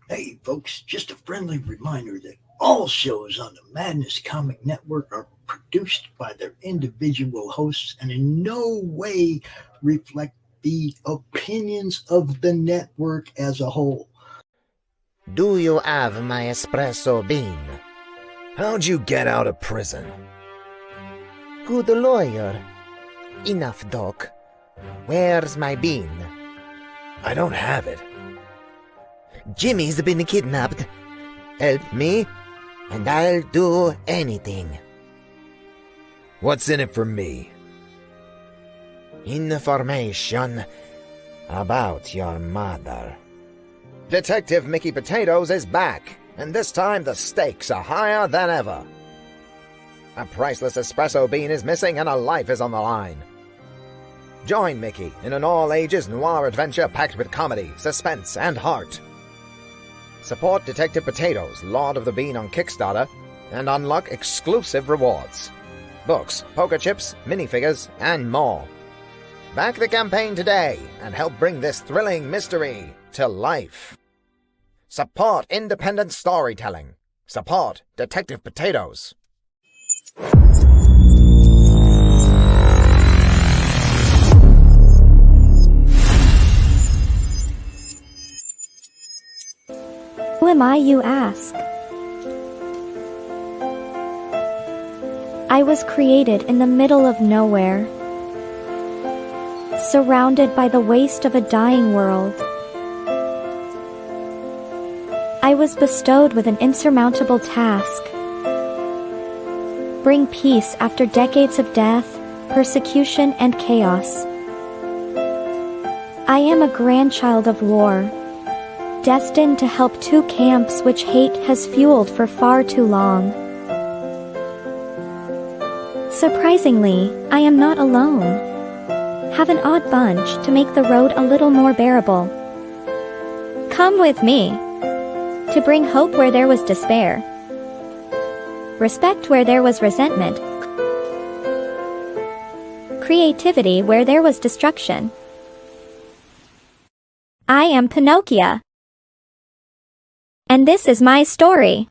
Hey, folks, just a friendly reminder that all shows on the Madness Comic Network are produced by their individual hosts and in no way reflect the opinions of the network as a whole. Do you have my espresso bean? How'd you get out of prison? Good lawyer. Enough, Doc. Where's my bean? I don't have it. Jimmy's been kidnapped. Help me, and I'll do anything. What's in it for me? Information about your mother. Detective Mickey Potatoes is back, and this time the stakes are higher than ever. A priceless espresso bean is missing and a life is on the line. Join Mickey in an all-ages noir adventure packed with comedy, suspense, and heart. Support Detective Potatoes, Lord of the Bean on Kickstarter, and unlock exclusive rewards. Books, poker chips, minifigures, and more. Back the campaign today and help bring this thrilling mystery to life. Support independent storytelling. Support Detective Potatoes. Who am I, you ask? I was created in the middle of nowhere, surrounded by the waste of a dying world. I was bestowed with an insurmountable task: bring peace after decades of death, persecution, and chaos. I am a grandchild of war, destined to help two camps which hate has fueled for far too long. Surprisingly, I am not alone. Have an odd bunch to make the road a little more bearable. Come with me, to bring hope where there was despair, respect where there was resentment, creativity where there was destruction. I am Pinocchio, and this is my story.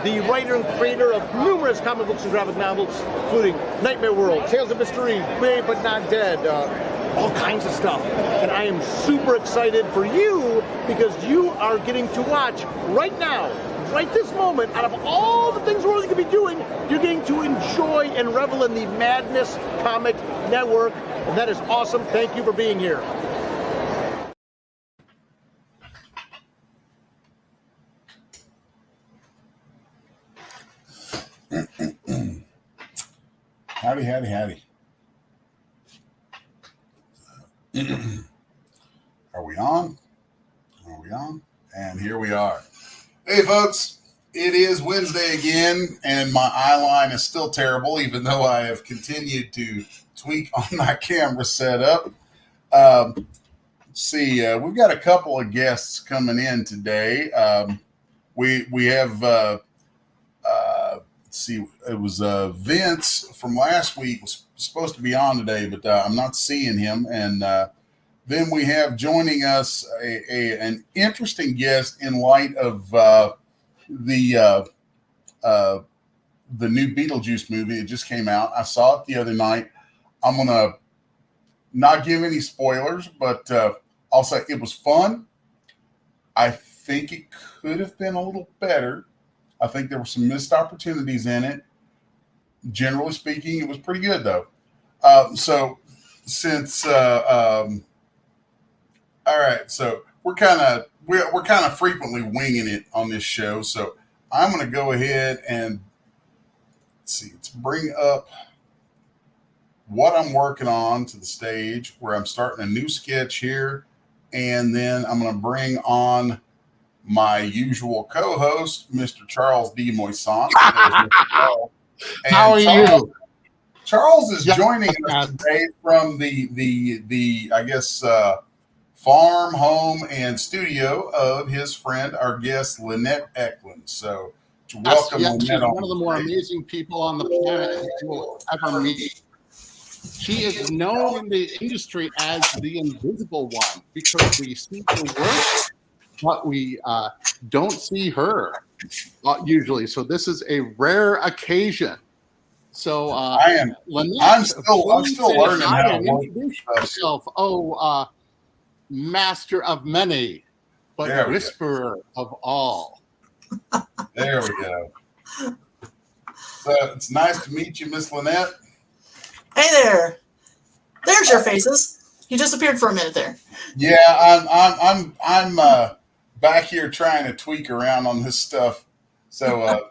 The writer and creator of numerous comic books and graphic novels, including Nightmare World, Tales of Mystery, Made But Not Dead, all kinds of stuff. And I am super excited for you because you are getting to watch right now, right this moment, out of all the things we're really going to be doing, you're getting to enjoy and revel in the Madness Comic Network. And that is awesome. Thank you for being here. Howdy, howdy, howdy. Are we on? Are we on? And here we are. Hey, folks. It is Wednesday again, and my eye line is still terrible, even though I have continued to tweak on my camera setup. Let's see. We've got a couple of guests coming in today. We have... let's see, it was Vince from last week was supposed to be on today, but I'm not seeing him. And then we have joining us an interesting guest in light of the new Beetlejuice movie. It just came out. I saw it the other night. I'm going to not give any spoilers, but I'll say it was fun. I think it could have been a little better. I think there were some missed opportunities in it. Generally speaking, it was pretty good, though. So since all right, so we're kind of frequently winging it on this show. So I'm going to go ahead and let's bring up what I'm working on to the stage, where I'm starting a new sketch here, and then I'm going to bring on my usual co-host, Mr. Charles D. Moisant. How are you? Charles is joining us today from the I guess farm, home, and studio of his friend, our guest Lynette Eklund. So welcome, Lynette. She's on one of the more amazing people on the planet you will ever meet. She is known in the industry as the Invisible One because we see her work, but we don't see her usually. So this is a rare occasion. So I'm still learning how to introduce yourself. Master of many, but whisperer of all. There we go. So it's nice to meet you, Miss Lynette. Hey there. There's your faces. You disappeared for a minute there. Yeah, I'm back here trying to tweak around on this stuff. So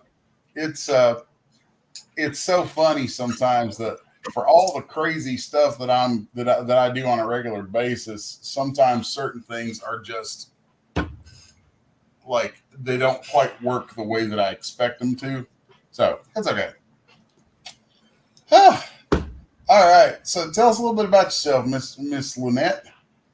it's so funny sometimes that for all the crazy stuff that I do on a regular basis, sometimes certain things are just like they don't quite work the way that I expect them to. So that's okay. All right. So tell us a little bit about yourself, Miss Lynette.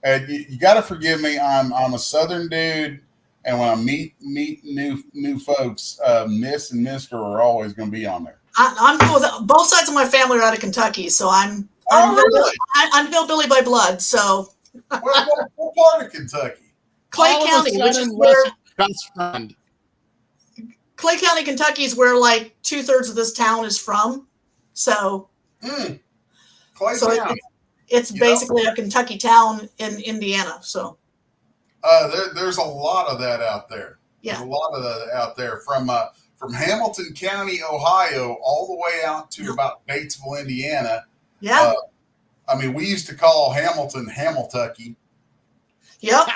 You got to forgive me. I'm a Southern dude, and when I meet new folks, Miss and Mister are always going to be on there. I'm cool with both sides of my family are out of Kentucky, so I'm hillbilly by blood. So what part of Kentucky? Clay County, which is where best friend. Clay County, Kentucky is where like 2/3 of this town is from. So, Clay County. It's basically a Kentucky town in Indiana. So, there's a lot of that out there. Yeah, there's a lot of that out there from Hamilton County, Ohio, all the way out to about Batesville, Indiana. Yeah. I mean, we used to call Hamilton Hamiltucky. Yep.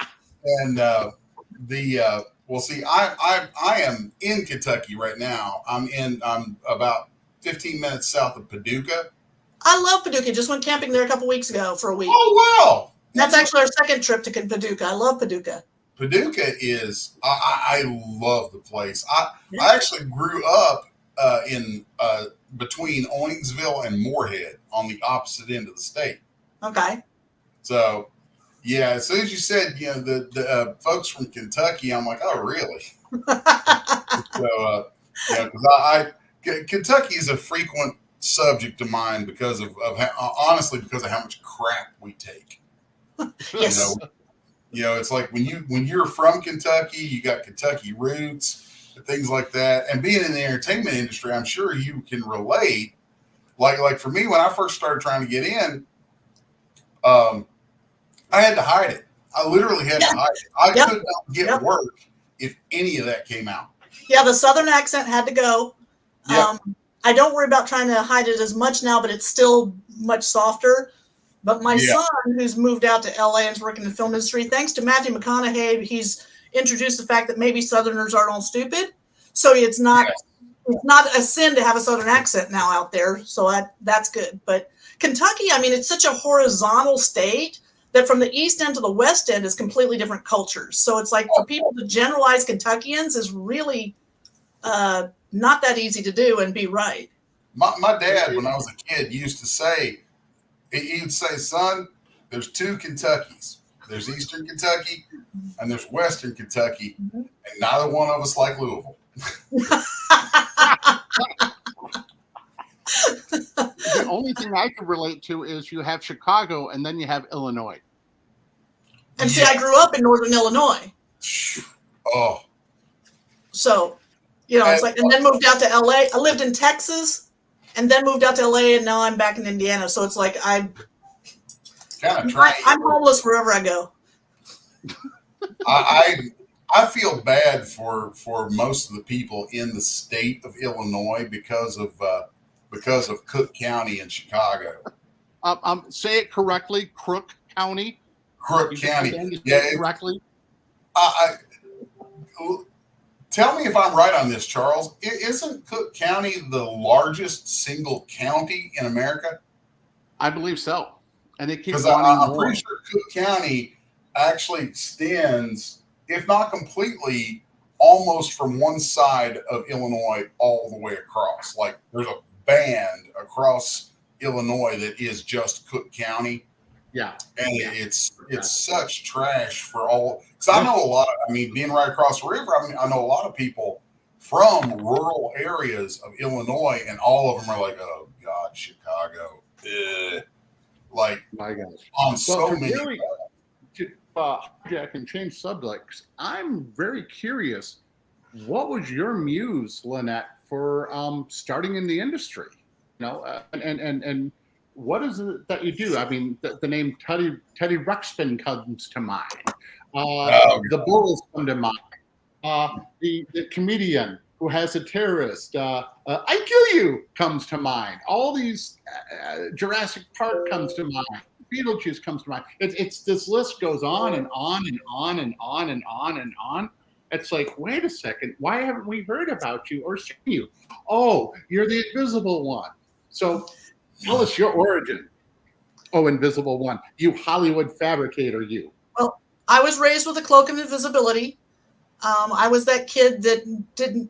And well, see, I am in Kentucky right now. I'm about 15 minutes south of Paducah. I love Paducah. Just went camping there a couple weeks ago for a week. Oh, wow. That's actually our second trip to Paducah. I love Paducah. Paducah is, I love the place. I actually grew up in between Owensville and Moorhead on the opposite end of the state. Okay. So, yeah, as soon as you said, the folks from Kentucky, I'm like, oh, really? So, because Kentucky is a frequent subject of mine because honestly, because of how much crap we take. Yes. It's like when you're from Kentucky, you got Kentucky roots and things like that. And being in the entertainment industry, I'm sure you can relate. Like for me, when I first started trying to get in, I had to hide it. I literally had to hide it. I could not get work if any of that came out. Yeah, the Southern accent had to go. Yep. I don't worry about trying to hide it as much now, but it's still much softer. But my son, who's moved out to LA and is working in the film industry, thanks to Matthew McConaughey, he's introduced the fact that maybe Southerners aren't all stupid. So it's not it's not a sin to have a Southern accent now out there, so that's good. But Kentucky, I mean, it's such a horizontal state that from the East End to the West End is completely different cultures. So it's like for people to generalize Kentuckians is really not that easy to do and be right. My dad, when I was a kid, used to say, he'd say, son, there's two Kentuckys. There's Eastern Kentucky and there's Western Kentucky, and neither one of us like Louisville. The only thing I can relate to is you have Chicago and then you have Illinois. And see, I grew up in Northern Illinois. Oh. So, you know, it's like, and then moved out to LA. I lived in Texas and then moved out to LA, and now I'm back in Indiana. So it's like I'm homeless wherever I go. I feel bad for most of the people in the state of Illinois because of Cook County and Chicago. Say it correctly, Crook County. Crook County. Yeah, correctly. Tell me if I'm right on this, Charles. Isn't Cook County the largest single county in America? I believe so. And it keeps because I'm pretty sure Cook County actually extends, if not completely, almost from one side of Illinois all the way across. Like there's a band across Illinois that is just Cook County. Yeah. And it's such trash for all. Because I know a lot, being right across the river, I know a lot of people from rural areas of Illinois, and all of them are like, oh, God, Chicago. Like, my gosh. On so many. I can change subjects. I'm very curious. What was your muse, Lynette, for starting in the industry? You know, and what is it that you do? I mean, the name Teddy Ruxpin comes to mind. The Bulls come to mind. The comedian who has a terrorist, I Kill You comes to mind. All these Jurassic Park comes to mind. Beetlejuice comes to mind. It's this list goes on and on and on and on and on and on. It's like, wait a second, why haven't we heard about you or seen you? Oh, you're the Invisible One. So tell us your origin. Oh, Invisible One. You Hollywood fabricator, you. Well, I was raised with a cloak of invisibility. I was that kid that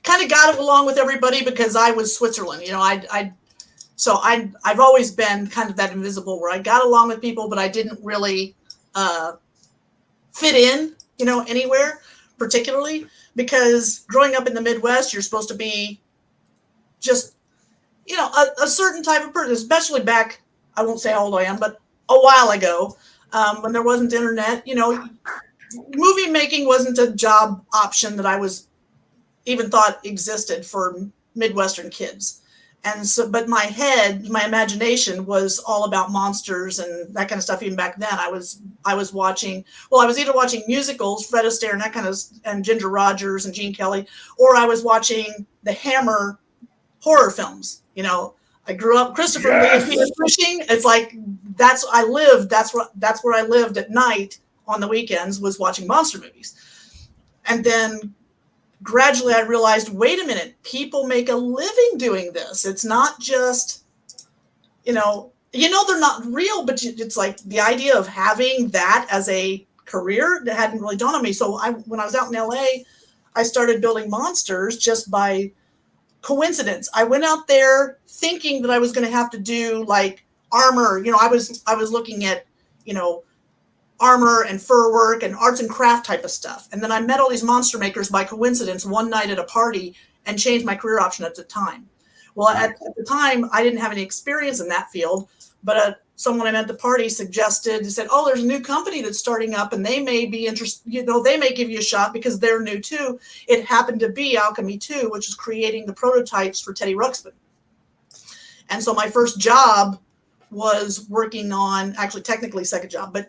kind of got along with everybody because I was Switzerland. You know, I've always been kind of that invisible where I got along with people, but I didn't really fit in, you know, anywhere particularly, because growing up in the Midwest, you're supposed to be just, you know, a certain type of person, especially back, I won't say how old I am, but a while ago, when there wasn't internet, you know, movie making wasn't a job option that I was even thought existed for Midwestern kids. And so, but my imagination was all about monsters and that kind of stuff. Even back then, I was watching. Well, I was either watching musicals, Fred Astaire and that kind of, and Ginger Rogers and Gene Kelly, or I was watching the Hammer horror films. You know, I grew up Christopher Lee and Peter Cushing. It's like that's where I lived at night on the weekends, was watching monster movies. And then gradually I realized, wait a minute, people make a living doing this. It's not just, you know, they're not real, but it's like the idea of having that as a career that hadn't really dawned on me. So when I was out in LA, I started building monsters just by coincidence. I went out there thinking that I was going to have to do like armor. You know, I was looking at, you know, armor and fur work and arts and craft type of stuff. And then I met all these monster makers by coincidence one night at a party and changed my career option at the time. Well, at the time, I didn't have any experience in that field, but someone I met at the party said, oh, there's a new company that's starting up and they may be interested, you know, they may give you a shot because they're new too. It happened to be Alchemy 2, which is creating the prototypes for Teddy Ruxpin. And so my first job was working on, actually technically second job, but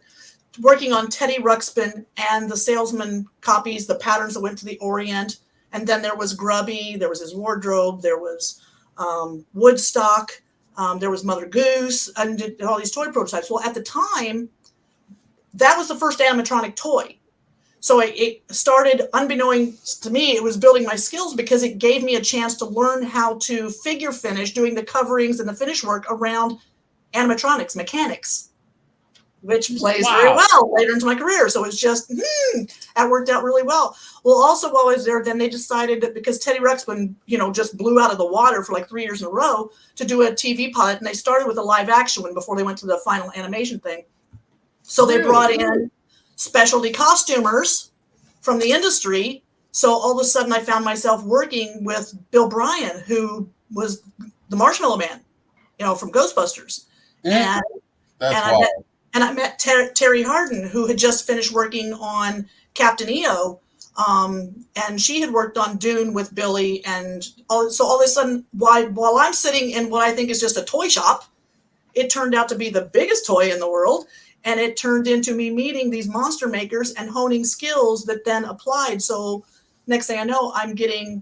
working on Teddy Ruxpin and the salesman copies, the patterns that went to the Orient. And then there was Grubby, there was his wardrobe, there was Woodstock, there was Mother Goose, and all these toy prototypes. Well, at the time, that was the first animatronic toy. So it started, unbeknownst to me, it was building my skills because it gave me a chance to learn how to figure finish, doing the coverings and the finish work around animatronics, mechanics, which plays very well later into my career. So it's just, that worked out really well. Well, also while I was there, then they decided that because Teddy Ruxpin, just blew out of the water for like 3 years in a row to do a TV pilot. And they started with a live action one before they went to the final animation thing. So they brought in specialty costumers from the industry. So all of a sudden I found myself working with Bill Bryan, who was the Marshmallow Man, from Ghostbusters. And I met Terry Harden, who had just finished working on Captain EO. And she had worked on Dune with Billy. And so all of a sudden, while I'm sitting in what I think is just a toy shop, it turned out to be the biggest toy in the world. And it turned into me meeting these monster makers and honing skills that then applied. So next thing I know, I'm getting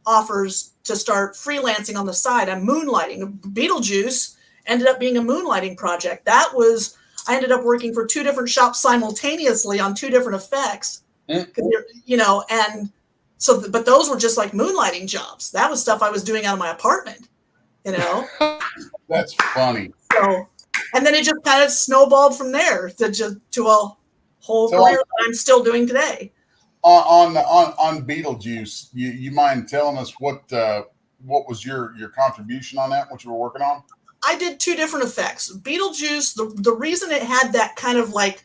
offers to start freelancing on the side. I'm moonlighting. Beetlejuice ended up being a moonlighting project. I ended up working for 2 different shops simultaneously on 2 different effects. And so, but those were just like moonlighting jobs. That was stuff I was doing out of my apartment, That's funny. So, and then it just kind of snowballed from there to a whole career that I'm still doing today. On Beetlejuice, you mind telling us what was your contribution on that? What you were working on? I did 2 different effects. Beetlejuice, the reason it had that kind of like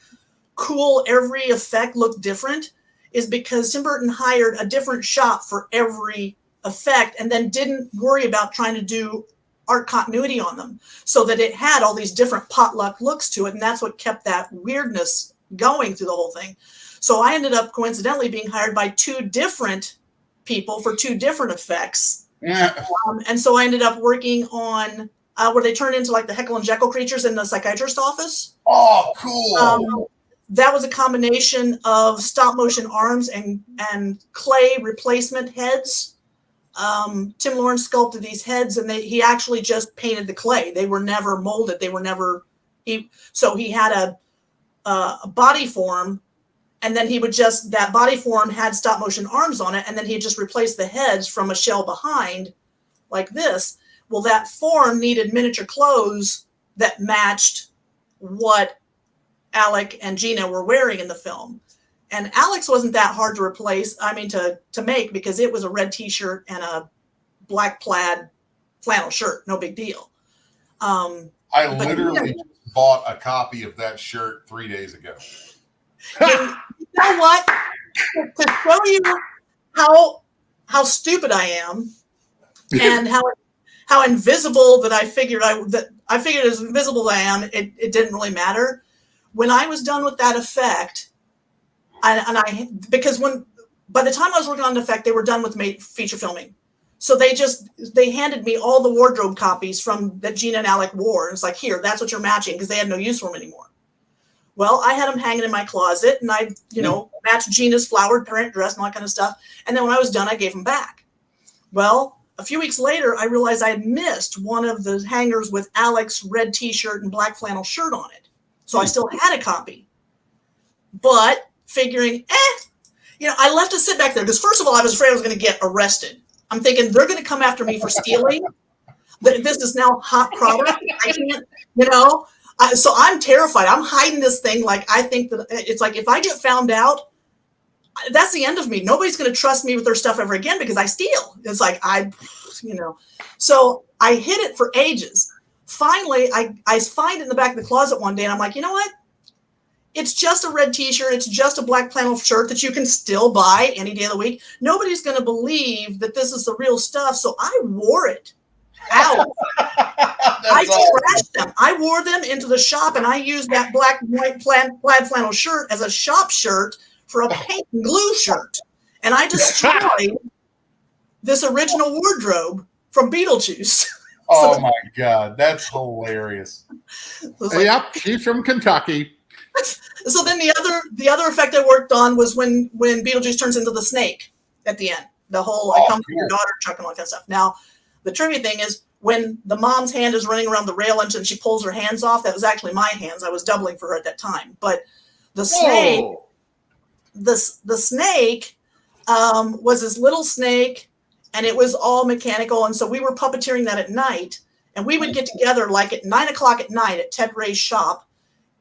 cool, every effect looked different is because Tim Burton hired a different shop for every effect and then didn't worry about trying to do art continuity on them, so that it had all these different potluck looks to it. And that's what kept that weirdness going through the whole thing. So I ended up coincidentally being hired by 2 different people for 2 different effects. Yeah. And so I ended up working on where they turned into like the Heckle and Jekyll creatures in the psychiatrist office. Oh, cool. That was a combination of stop motion arms and clay replacement heads. Tim Lawrence sculpted these heads, and he actually just painted the clay. They were never molded. They were never. So he had a body form, and then that body form had stop motion arms on it, and then he just replaced the heads from a shell behind, like this. Well, that form needed miniature clothes that matched what Alec and Gina were wearing in the film. And Alex wasn't that hard to replace, to make, because it was a red t-shirt and a black plaid flannel shirt. No big deal. I literally bought a copy of that shirt 3 days ago. You know what? To show you how stupid I am and how invisible that I figured as invisible as I am, it didn't really matter. When I was done with that effect, because by the time I was working on the effect, they were done with feature filming. So they handed me all the wardrobe copies that Gina and Alec wore. It's like, here, that's what you're matching, because they had no use for them anymore. Well, I had them hanging in my closet, and I, matched Gina's flowered parent dress and all that kind of stuff. And then when I was done, I gave them back. Well, a few weeks later, I realized I had missed one of the hangers with Alec's red t-shirt and black flannel shirt on it. So I still had a copy. But figuring, I left it sit back there, because first of all, I was afraid I was going to get arrested. I'm thinking they're going to come after me for stealing. This is now hot product. I can't, so I'm terrified. I'm hiding this thing. Like, I think that it's like, if I get found out, that's the end of me. Nobody's going to trust me with their stuff ever again, because I steal. It's like, so I hid it for ages. Finally, I find it in the back of the closet one day, and I'm like, you know what? It's just a red t-shirt. It's just a black flannel shirt that you can still buy any day of the week. Nobody's going to believe that this is the real stuff. So I wore it out. I trashed them. I wore them into the shop, and I used that black and white plaid flannel shirt as a shop shirt for a paint and glue shirt. And I destroyed this original wardrobe from Beetlejuice. Oh my God, that's hilarious. Yep, she's from Kentucky. So then the other effect I worked on was when Beetlejuice turns into the snake at the end. The whole I come for your daughter truck and all that kind of stuff. Now, the trivia thing is, when the mom's hand is running around the rail and she pulls her hands off, that was actually my hands. I was doubling for her at that time. But the snake, the snake was this little snake, and it was all mechanical. And so we were puppeteering that at night, and we would get together like at 9 o'clock at night at Ted Ray's shop,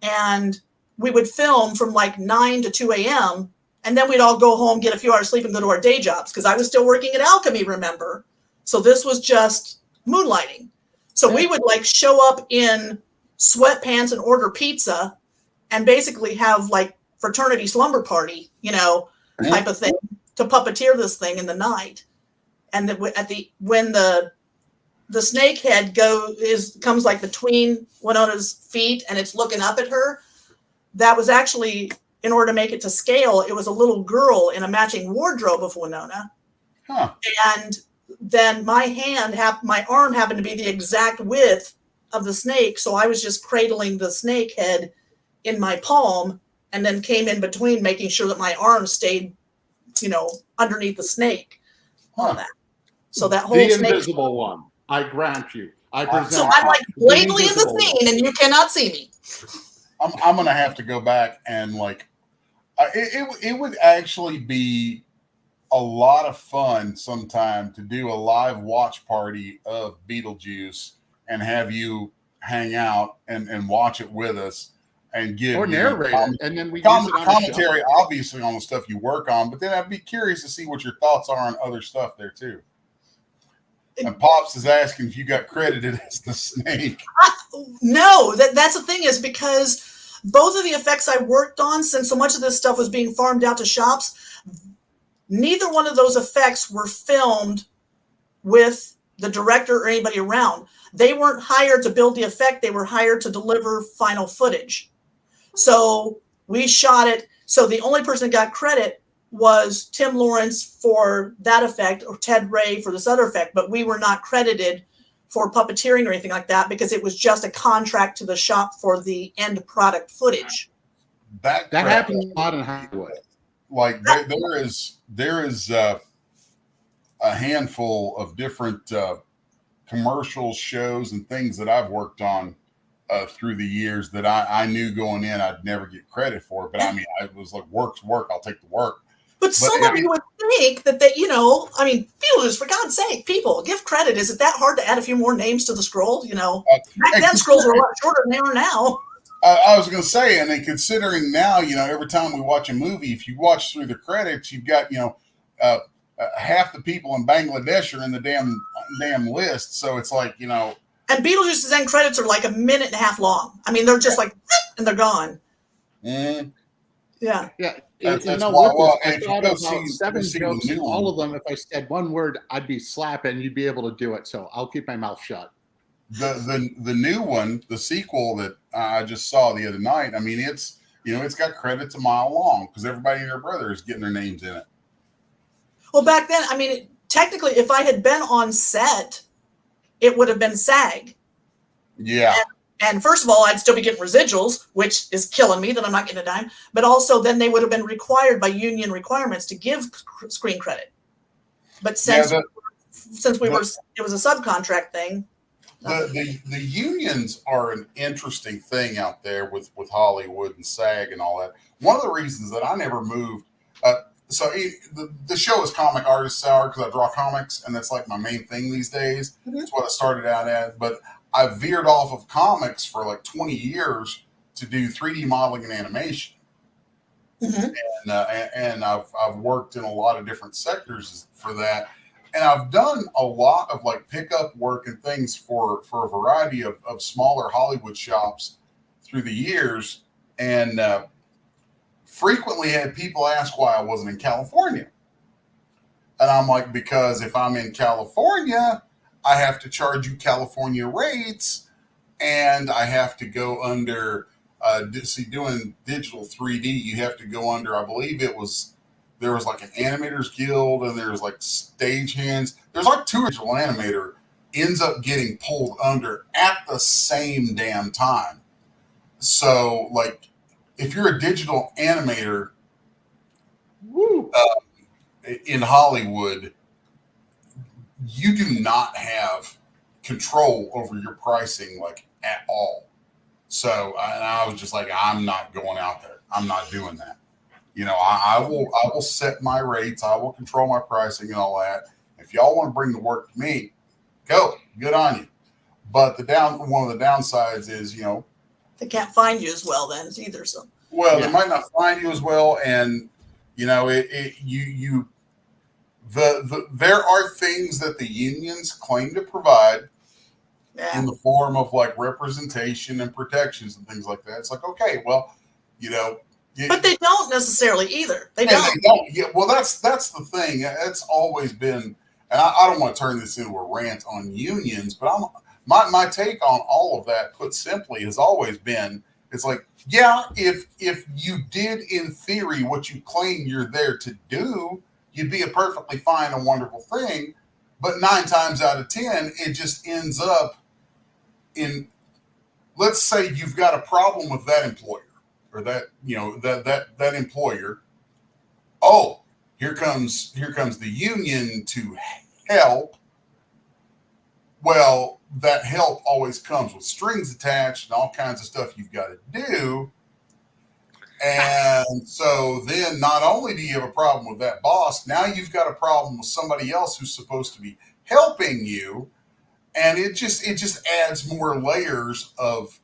and we would film from like 9 to 2 a.m. And then we'd all go home, get a few hours sleep, and go to our day jobs, because I was still working at Alchemy, remember? So this was just moonlighting. So we would like show up in sweatpants and order pizza and basically have like fraternity slumber party, type of thing to puppeteer this thing in the night. And when the snake head comes like between Winona's feet and it's looking up at her, that was actually, in order to make it to scale, it was a little girl in a matching wardrobe of Winona. Huh. And then my arm happened to be the exact width of the snake. So I was just cradling the snake head in my palm and then came in between, making sure that my arm stayed, underneath the snake. Huh. On that. So that whole the snake. invisible one. I grant you. I present. So I'm like blatantly in the invisible scene, and you cannot see me. I'm gonna have to go back and it would actually be a lot of fun sometime to do a live watch party of Beetlejuice and have you hang out and watch it with us and give or narrate it, and then we use it on commentary, obviously on the stuff you work on. But then I'd be curious to see what your thoughts are on other stuff there too. And Pops is asking if you got credited as the snake. No, that's the thing, is because both of the effects I worked on, since so much of this stuff was being farmed out to shops, neither one of those effects were filmed with the director or anybody around. They weren't hired to build the effect. They were hired to deliver final footage. So we shot it. So the only person that got credit was Tim Lawrence for that effect, or Ted Ray for this other effect, but we were not credited for puppeteering or anything like that, because it was just a contract to the shop for the end product footage. That happens a lot in Hollywood. Like there is a handful of different commercials, shows, and things that I've worked on through the years that I knew going in I'd never get credit for. But I mean, I was like, work's work. I'll take the work. But somebody would think that Beetlejuice, for God's sake, people, give credit. Is it that hard to add a few more names to the scroll? Back then scrolls were a lot shorter than they are now. I was going to say, and then considering now, every time we watch a movie, if you watch through the credits, you've got, half the people in Bangladesh are in the damn list. So it's like, And Beetlejuice's end credits are like a minute and a half long. I mean, they're just like, and they're gone. Mm. Yeah. Yeah. That's I thought about 7 jokes, all of them. If I said one word, I'd be slapping. You'd be able to do it. So I'll keep my mouth shut. The new one, the sequel that I just saw the other night, I mean, it's got credits a mile long because everybody and their brother is getting their names in it. Well, back then, I mean, technically, if I had been on set, it would have been SAG. Yeah. And first of all, I'd still be getting residuals, which is killing me that I'm not getting a dime. But also, then they would have been required by union requirements to give screen credit. But since it was a subcontract thing. The unions are an interesting thing out there with Hollywood and SAG and all that. One of the reasons that I never moved, the show is comicartisthour because I draw comics, and that's like my main thing these days. Mm-hmm. That's what I started out as. But I veered off of comics for like 20 years to do 3D modeling and animation. Mm-hmm. And I've worked in a lot of different sectors for that. And I've done a lot of like pickup work and things for a variety of smaller Hollywood shops through the years. And frequently had people ask why I wasn't in California. And I'm like, because if I'm in California, I have to charge you California rates, and I have to go under, doing digital 3D, you have to go under, I believe there was like an animators guild, and there's like stagehands. There's like 2 digital animator ends up getting pulled under at the same damn time. So like, if you're a digital animator in Hollywood, you do not have control over your pricing like at all. So I was just like, I'm not going out there. I'm not doing that. I will set my rates. I will control my pricing and all that. If y'all want to bring the work to me, go. Good on you. But one of the downsides is, they can't find you as well then either. So they might not find you as well, and there are things that the unions claim to provide in the form of like representation and protections and things like that. It's like, okay, well, but they don't necessarily either. They don't. Yeah, well, that's the thing. It's always been, and I don't want to turn this into a rant on unions, but my take on all of that, put simply, has always been, it's like, yeah, if you did in theory what you claim you're there to do, you'd be a perfectly fine and wonderful thing. But 9 times out of 10, it just ends up in, let's say you've got a problem with that employer or that, that employer. Oh, here comes the union to help. Well, that help always comes with strings attached and all kinds of stuff you've got to do. And so then not only do you have a problem with that boss, now you've got a problem with somebody else who's supposed to be helping you. And it just adds more layers of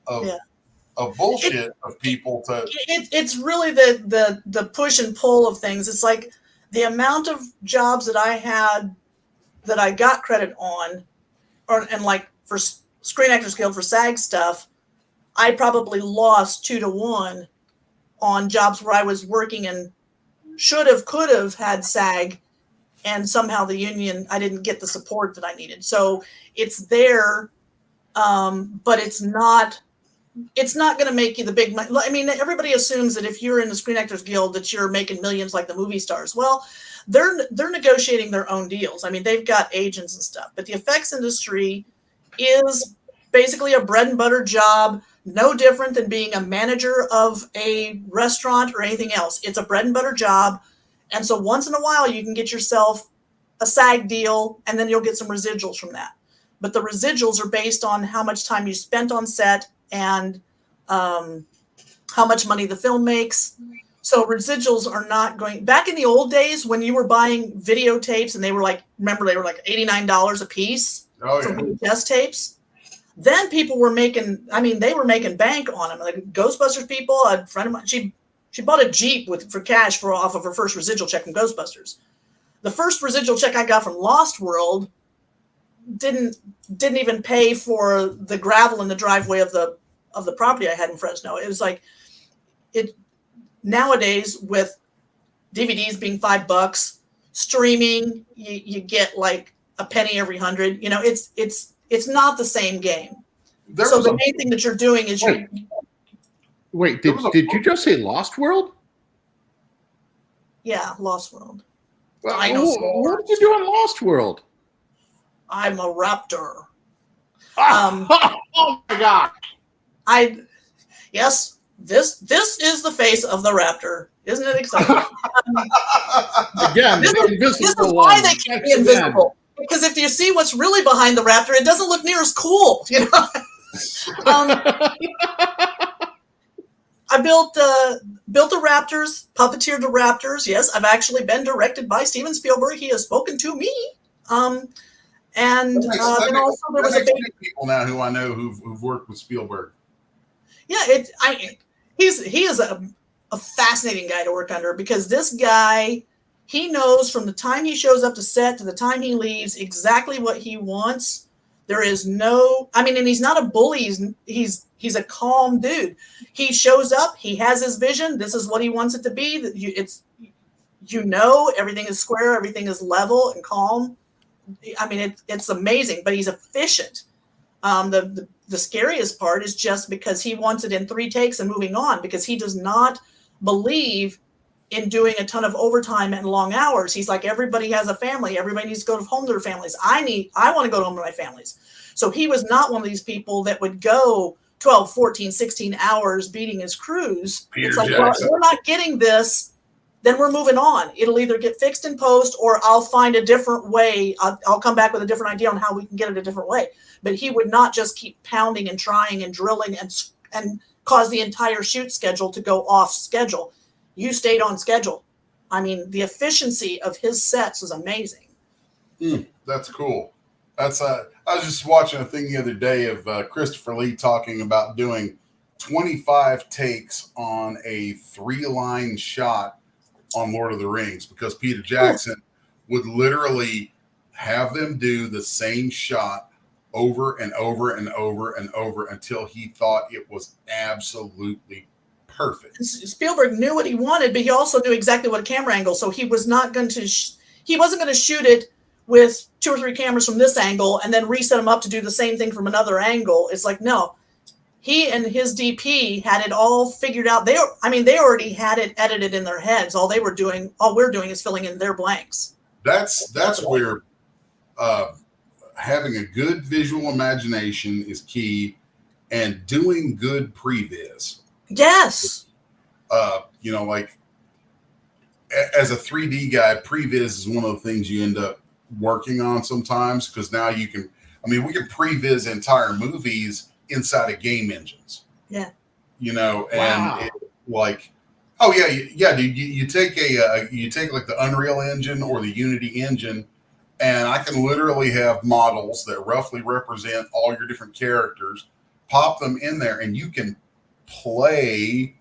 bullshit of people to. It's really the push and pull of things. It's like the amount of jobs that I had that I got credit on, and like for Screen Actors Guild for SAG stuff, I probably lost 2 to 1 on jobs where I was working and could have had SAG, and somehow the union, I didn't get the support that I needed. So it's there, but it's not going to make you the big money. I mean, everybody assumes that if you're in the Screen Actors Guild that you're making millions like the movie stars. Well, they're negotiating their own deals. I mean, they've got agents and stuff, but the effects industry is basically a bread and butter job, no different than being a manager of a restaurant or anything else. It's a bread and butter job. And so once in a while you can get yourself a SAG deal and then you'll get some residuals from that. But the residuals are based on how much time you spent on set and how much money the film makes. So residuals are not going, back in the old days when you were buying videotapes and they were like, remember they were like $89 a piece for VHS tapes. Then people were making, they were making bank on them. Like Ghostbusters people, a friend of mine, she bought a Jeep for cash off of her first residual check from Ghostbusters. The first residual check I got from Lost World didn't even pay for the gravel in the driveway of the property I had in Fresno. It was like nowadays with DVDs being $5, streaming you get like a penny every 100. It's not the same game. So the main thing that you're doing is Wait, did you just say Lost World? Yeah, Lost World. Well, what did you do in Lost World? I'm a raptor. Oh my God! Yes, this is the face of the raptor. Isn't it exciting? Again, this is why they can't be invisible. Because if you see what's really behind the raptor, it doesn't look near as cool. I built the Raptors, puppeteered the Raptors. Yes, I've actually been directed by Steven Spielberg. He has spoken to me. And then also there was a big people now who I know who've worked with Spielberg. Yeah, he is a fascinating guy to work under, because this guy, he knows from the time he shows up to set to the time he leaves exactly what he wants. There is no, and he's not a bully. He's a calm dude. He shows up. He has his vision. This is what he wants it to be. Everything is square. Everything is level and calm. It's amazing, but he's efficient. The scariest part is just because he wants it in 3 takes and moving on, because he does not believe in doing a ton of overtime and long hours. He's like, everybody has a family. Everybody needs to go home to their families. I want to go home to my families. So he was not one of these people that would go 12, 14, 16 hours beating his crews. It's like, well, if we're not getting this, then we're moving on. It'll either get fixed in post or I'll find a different way. I'll come back with a different idea on how we can get it a different way. But he would not just keep pounding and trying and drilling and cause the entire shoot schedule to go off schedule. you stayed on schedule. I mean, the efficiency of his sets was amazing. That's cool. That's I was just watching a thing the other day of Christopher Lee talking about doing 25 takes on a 3-line shot on Lord of the Rings, because Peter Jackson would literally have them do the same shot over and over and over and over until he thought it was absolutely perfect. Spielberg knew what he wanted, but he also knew exactly what camera angle. So he was not going to, he wasn't going to shoot it with 2 or 3 cameras from this angle and then reset them up to do the same thing from another angle. It's like, no, he and his DP had it all figured out. They already had it edited in their heads. All we're doing is filling in their blanks. That's where having a good visual imagination is key, and doing good previs. Yes. Like as a 3D guy, previs is one of the things you end up working on sometimes, because now we can previs entire movies inside of game engines. Yeah. And dude, you take like the Unreal Engine or the Unity engine, and I can literally have models that roughly represent all your different characters, pop them in there, and you can play,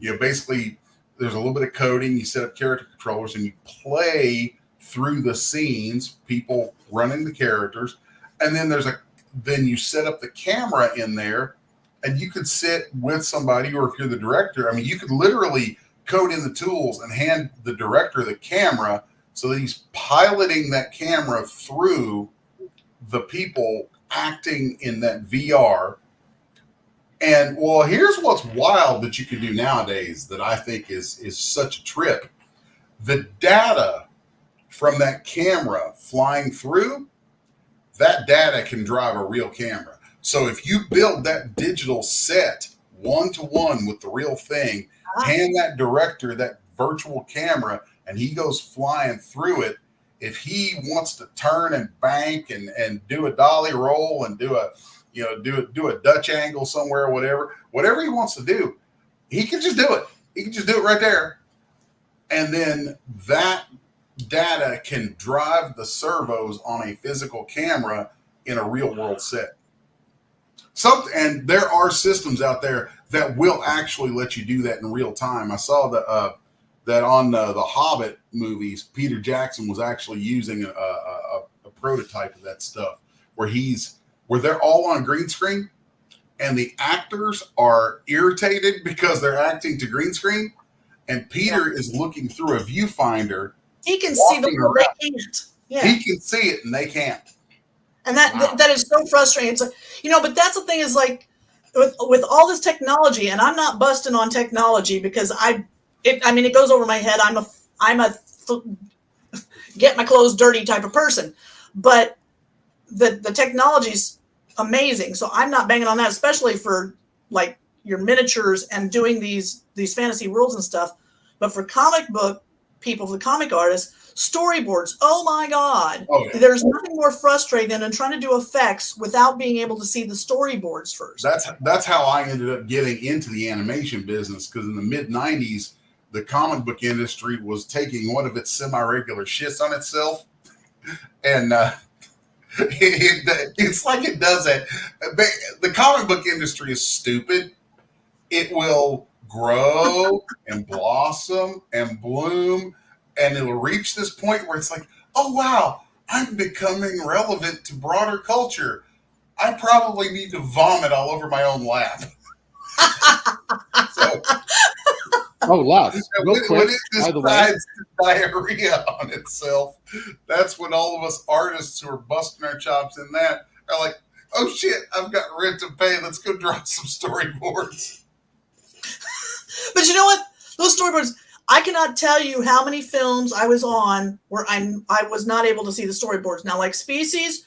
basically there's a little bit of coding, you set up character controllers, and you play through the scenes, people running the characters, and then you set up the camera in there, and you could sit with somebody, or if you're the director, you could literally code in the tools and hand the director the camera so that he's piloting that camera through the people acting in that VR. And well, here's what's wild that you can do nowadays that I think is such a trip. The data from that camera flying through, that data can drive a real camera. So if you build that digital set 1-to-1 with the real thing, hand that director that virtual camera, and he goes flying through it. If he wants to turn and bank and do a dolly roll and do a Dutch angle somewhere, or whatever he wants to do, he can just do it. He can just do it right there. And then that data can drive the servos on a physical camera in a real world set. And there are systems out there that will actually let you do that in real time. I saw that on the Hobbit movies, Peter Jackson was actually using a prototype of that stuff where they're all on green screen, and the actors are irritated because they're acting to green screen, and Peter is looking through a viewfinder. He can see the world they can't. Yeah. He can see it and they can't. And that is so frustrating. It's like, but that's the thing is like with all this technology, and I'm not busting on technology because it goes over my head. I'm a get my clothes dirty type of person, but the technology's amazing. So I'm not banging on that, especially for like your miniatures and doing these fantasy worlds and stuff. But for comic book people, for the comic artists, storyboards, oh my God. Oh, yeah. There's nothing more frustrating than trying to do effects without being able to see the storyboards first. That's how I ended up getting into the animation business, because in the mid-90s, the comic book industry was taking one of its semi-regular shits on itself. And it's like it does that. The comic book industry is stupid. It will grow and blossom and bloom, and it'll reach this point where it's like, oh wow, I'm becoming relevant to broader culture. I probably need to vomit all over my own lap. When it decides to diarrhea on itself, that's when all of us artists who are busting our chops in that are like, oh shit, I've got rent to pay. Let's go draw some storyboards. But you know what? Those storyboards, I cannot tell you how many films I was on where I was not able to see the storyboards. Now, like Species,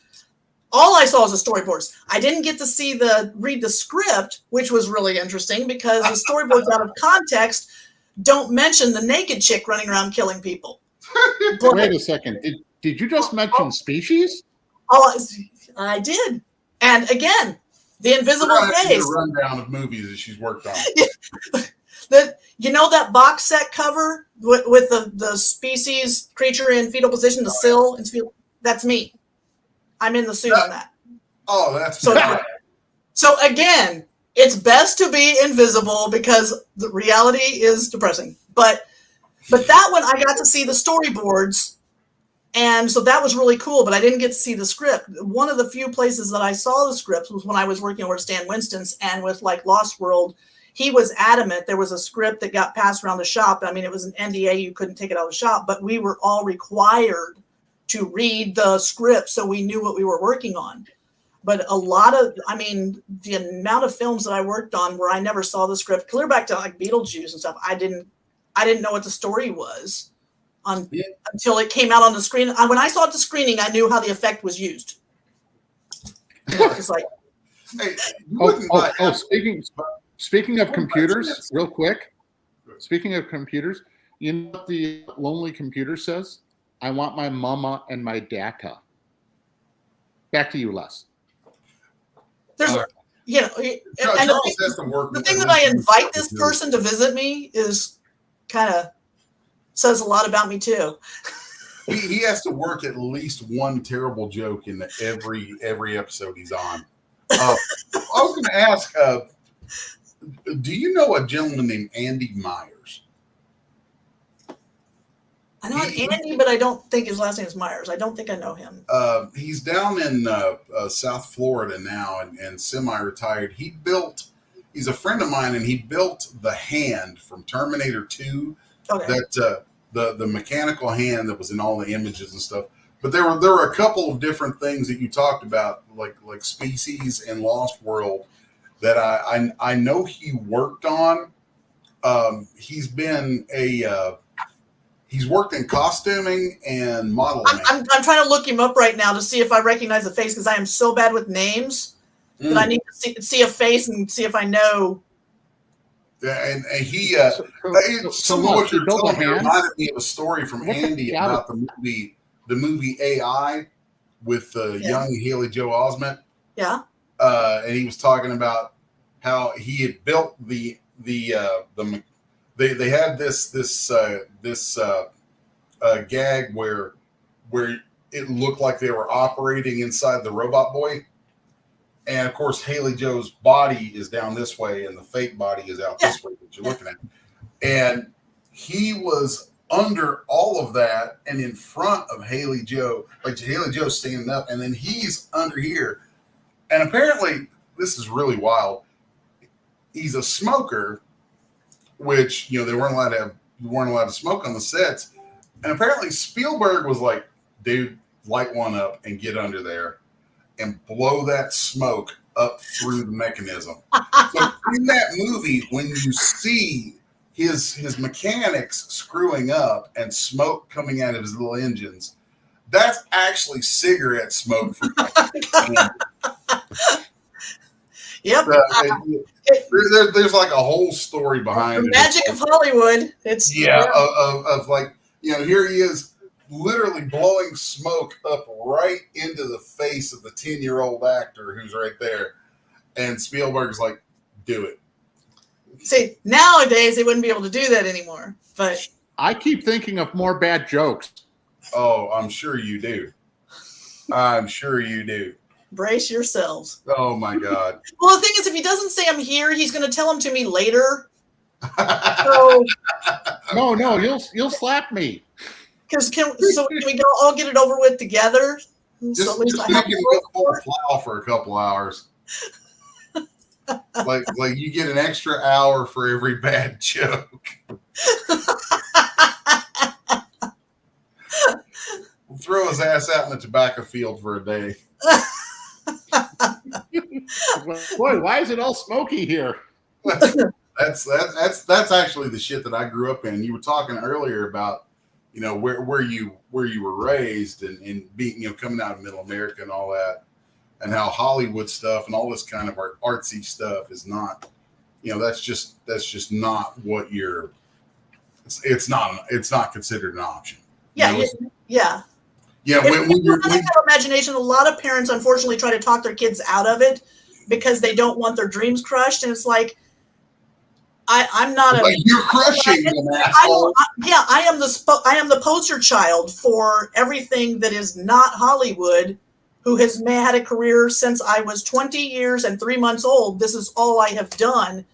all I saw was the storyboards. I didn't get to read the script, which was really interesting because the storyboards out of context don't mention the naked chick running around killing people. Wait a second. Did you just mention Species? Oh, I did. And again, the invisible face. A rundown of movies that she's worked on. That box set cover with the species creature in fetal position, the sill, and that's me. I'm in the suit on that. Oh, that's so again, it's best to be invisible because the reality is depressing. But that one, I got to see the storyboards, and so that was really cool. But I didn't get to see the script. One of the few places that I saw the scripts was when I was working over at Stan Winston's, and with like Lost World, he was adamant there was a script that got passed around the shop. I mean, it was an NDA; you couldn't take it out of the shop, but we were all required to read the script so we knew what we were working on. But the amount of films that I worked on where I never saw the script, clear back to like Beetlejuice and stuff, I didn't know what the story was until it came out on the screen. When I saw it at the screening, I knew how the effect was used. It's like, hey, speaking of computers, real quick. Speaking of computers, you know what the Lonely Computer says? I want my mama and my data. Back to you, Les. There's, and the thing that I invite this person to visit me is kind of says a lot about me too. He has to work at least one terrible joke in every episode he's on. I was going to ask, do you know a gentleman named Andy Myers? I know Andy, but I don't think his last name is Myers. I don't think I know him. He's down in South Florida now and semi-retired. He's a friend of mine, and he built the hand from Terminator 2, that the mechanical hand that was in all the images and stuff. But there were a couple of different things that you talked about, like Species and Lost World, that I know he worked on. He's worked in costuming and modeling. I'm trying to look him up right now to see if I recognize the face, because I am so bad with names that I need to see a face and see if I know. Yeah, and he some of what you're telling me reminded me of a story from Andy about the movie AI with young Haley Joel Osment. Yeah. And he was talking about how he had built they had this gag where it looked like they were operating inside the robot boy, and of course Haley Joe's body is down this way and the fake body is out this way that you're looking at, and he was under all of that and in front of Haley Joe, like Haley Joe's standing up, and then he's under here, and apparently this is really wild. He's a smoker, which, they weren't allowed to smoke on the sets. And apparently Spielberg was like, dude, light one up and get under there and blow that smoke up through the mechanism. So in that movie, when you see his mechanics screwing up and smoke coming out of his little engines, that's actually cigarette smoke from Yep. There's like a whole story behind the magic of Hollywood. It's of like, here he is literally blowing smoke up right into the face of the 10-year-old actor who's right there. And Spielberg's like, do it. See, nowadays they wouldn't be able to do that anymore. But I keep thinking of more bad jokes. Oh, I'm sure you do. I'm sure you do. Brace yourselves. Oh my God. Well, the thing is, if he doesn't say I'm here, he's going to tell them to me later. So no, you'll slap me. Because can we go all get it over with together? Just at least make him go full plow for a couple hours. like you get an extra hour for every bad joke. We'll throw his ass out in the tobacco field for a day. Boy, why is it all smoky here? That's actually the shit that I grew up in. You were talking earlier about, where you were raised and being, coming out of Middle America and all that, and how Hollywood stuff and all this kind of artsy stuff is not, that's just not what you're. It's not considered an option. Yeah, yeah. Yeah, when you're imagination, a lot of parents unfortunately try to talk their kids out of it because they don't want their dreams crushed, and it's like, I'm not a. You're crushing them, asshole. I am the poster child for everything that is not Hollywood, who has had a career since I was 20 years and 3 months old. This is all I have done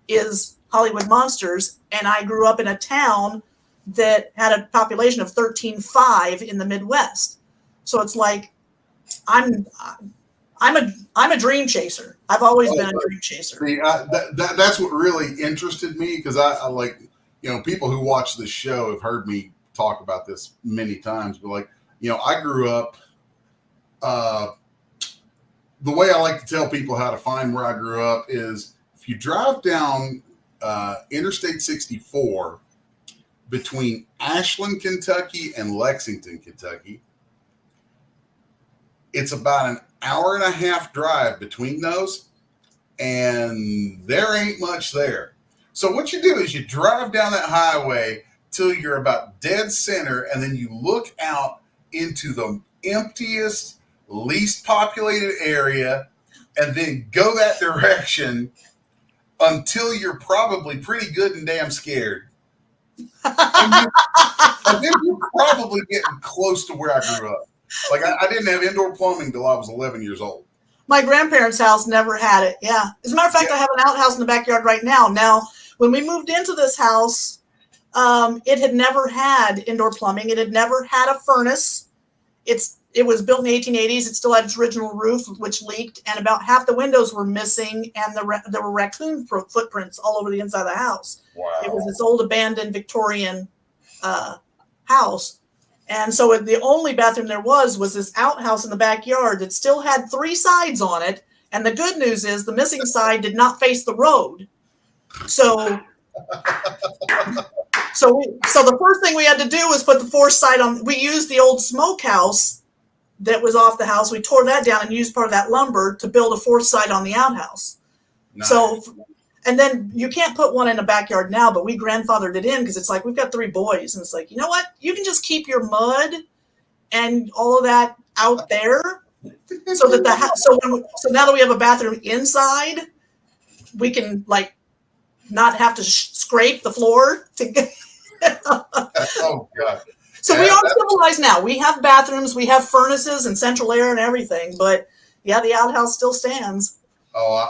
is Hollywood monsters, and I grew up in a town that had a population of 13.5 in the Midwest. So it's like I'm a dream chaser. I've always been a dream chaser. That's what really interested me, because I like, people who watch this show have heard me talk about this many times, but like, I grew up, the way I like to tell people how to find where I grew up is if you drive down Interstate 64 between Ashland, Kentucky and Lexington, Kentucky, it's about an hour and a half drive between those, and there ain't much there. So what you do is you drive down that highway till you're about dead center, and then you look out into the emptiest, least populated area, and then go that direction until you're probably pretty good and damn scared. And then you're probably getting close to where I grew up. Like, I didn't have indoor plumbing till I was 11 years old. My grandparents' house never had it. Yeah. As a matter of fact, I have an outhouse in the backyard right now. Now, when we moved into this house, it had never had indoor plumbing. It had never had a furnace. It was built in the 1880s. It still had its original roof, which leaked, and about half the windows were missing, and there were raccoon footprints all over the inside of the house. Wow. It was this old abandoned Victorian house. And so the only bathroom there was this outhouse in the backyard that still had 3 sides on it. And the good news is the missing side did not face the road. So the first thing we had to do was put the 4th side on. We used the old smokehouse that was off the house. We tore that down and used part of that lumber to build a 4th side on the outhouse. Nice. So, and then you can't put one in a backyard now, but we grandfathered it in because it's like, we've got 3 boys. And it's like, you know what? You can just keep your mud and all of that out there so that the house, so now that we have a bathroom inside, we can like not have to scrape the floor to get. Oh, God. So we are civilized now. We have bathrooms, we have furnaces and central air and everything, but yeah, the outhouse still stands. Oh,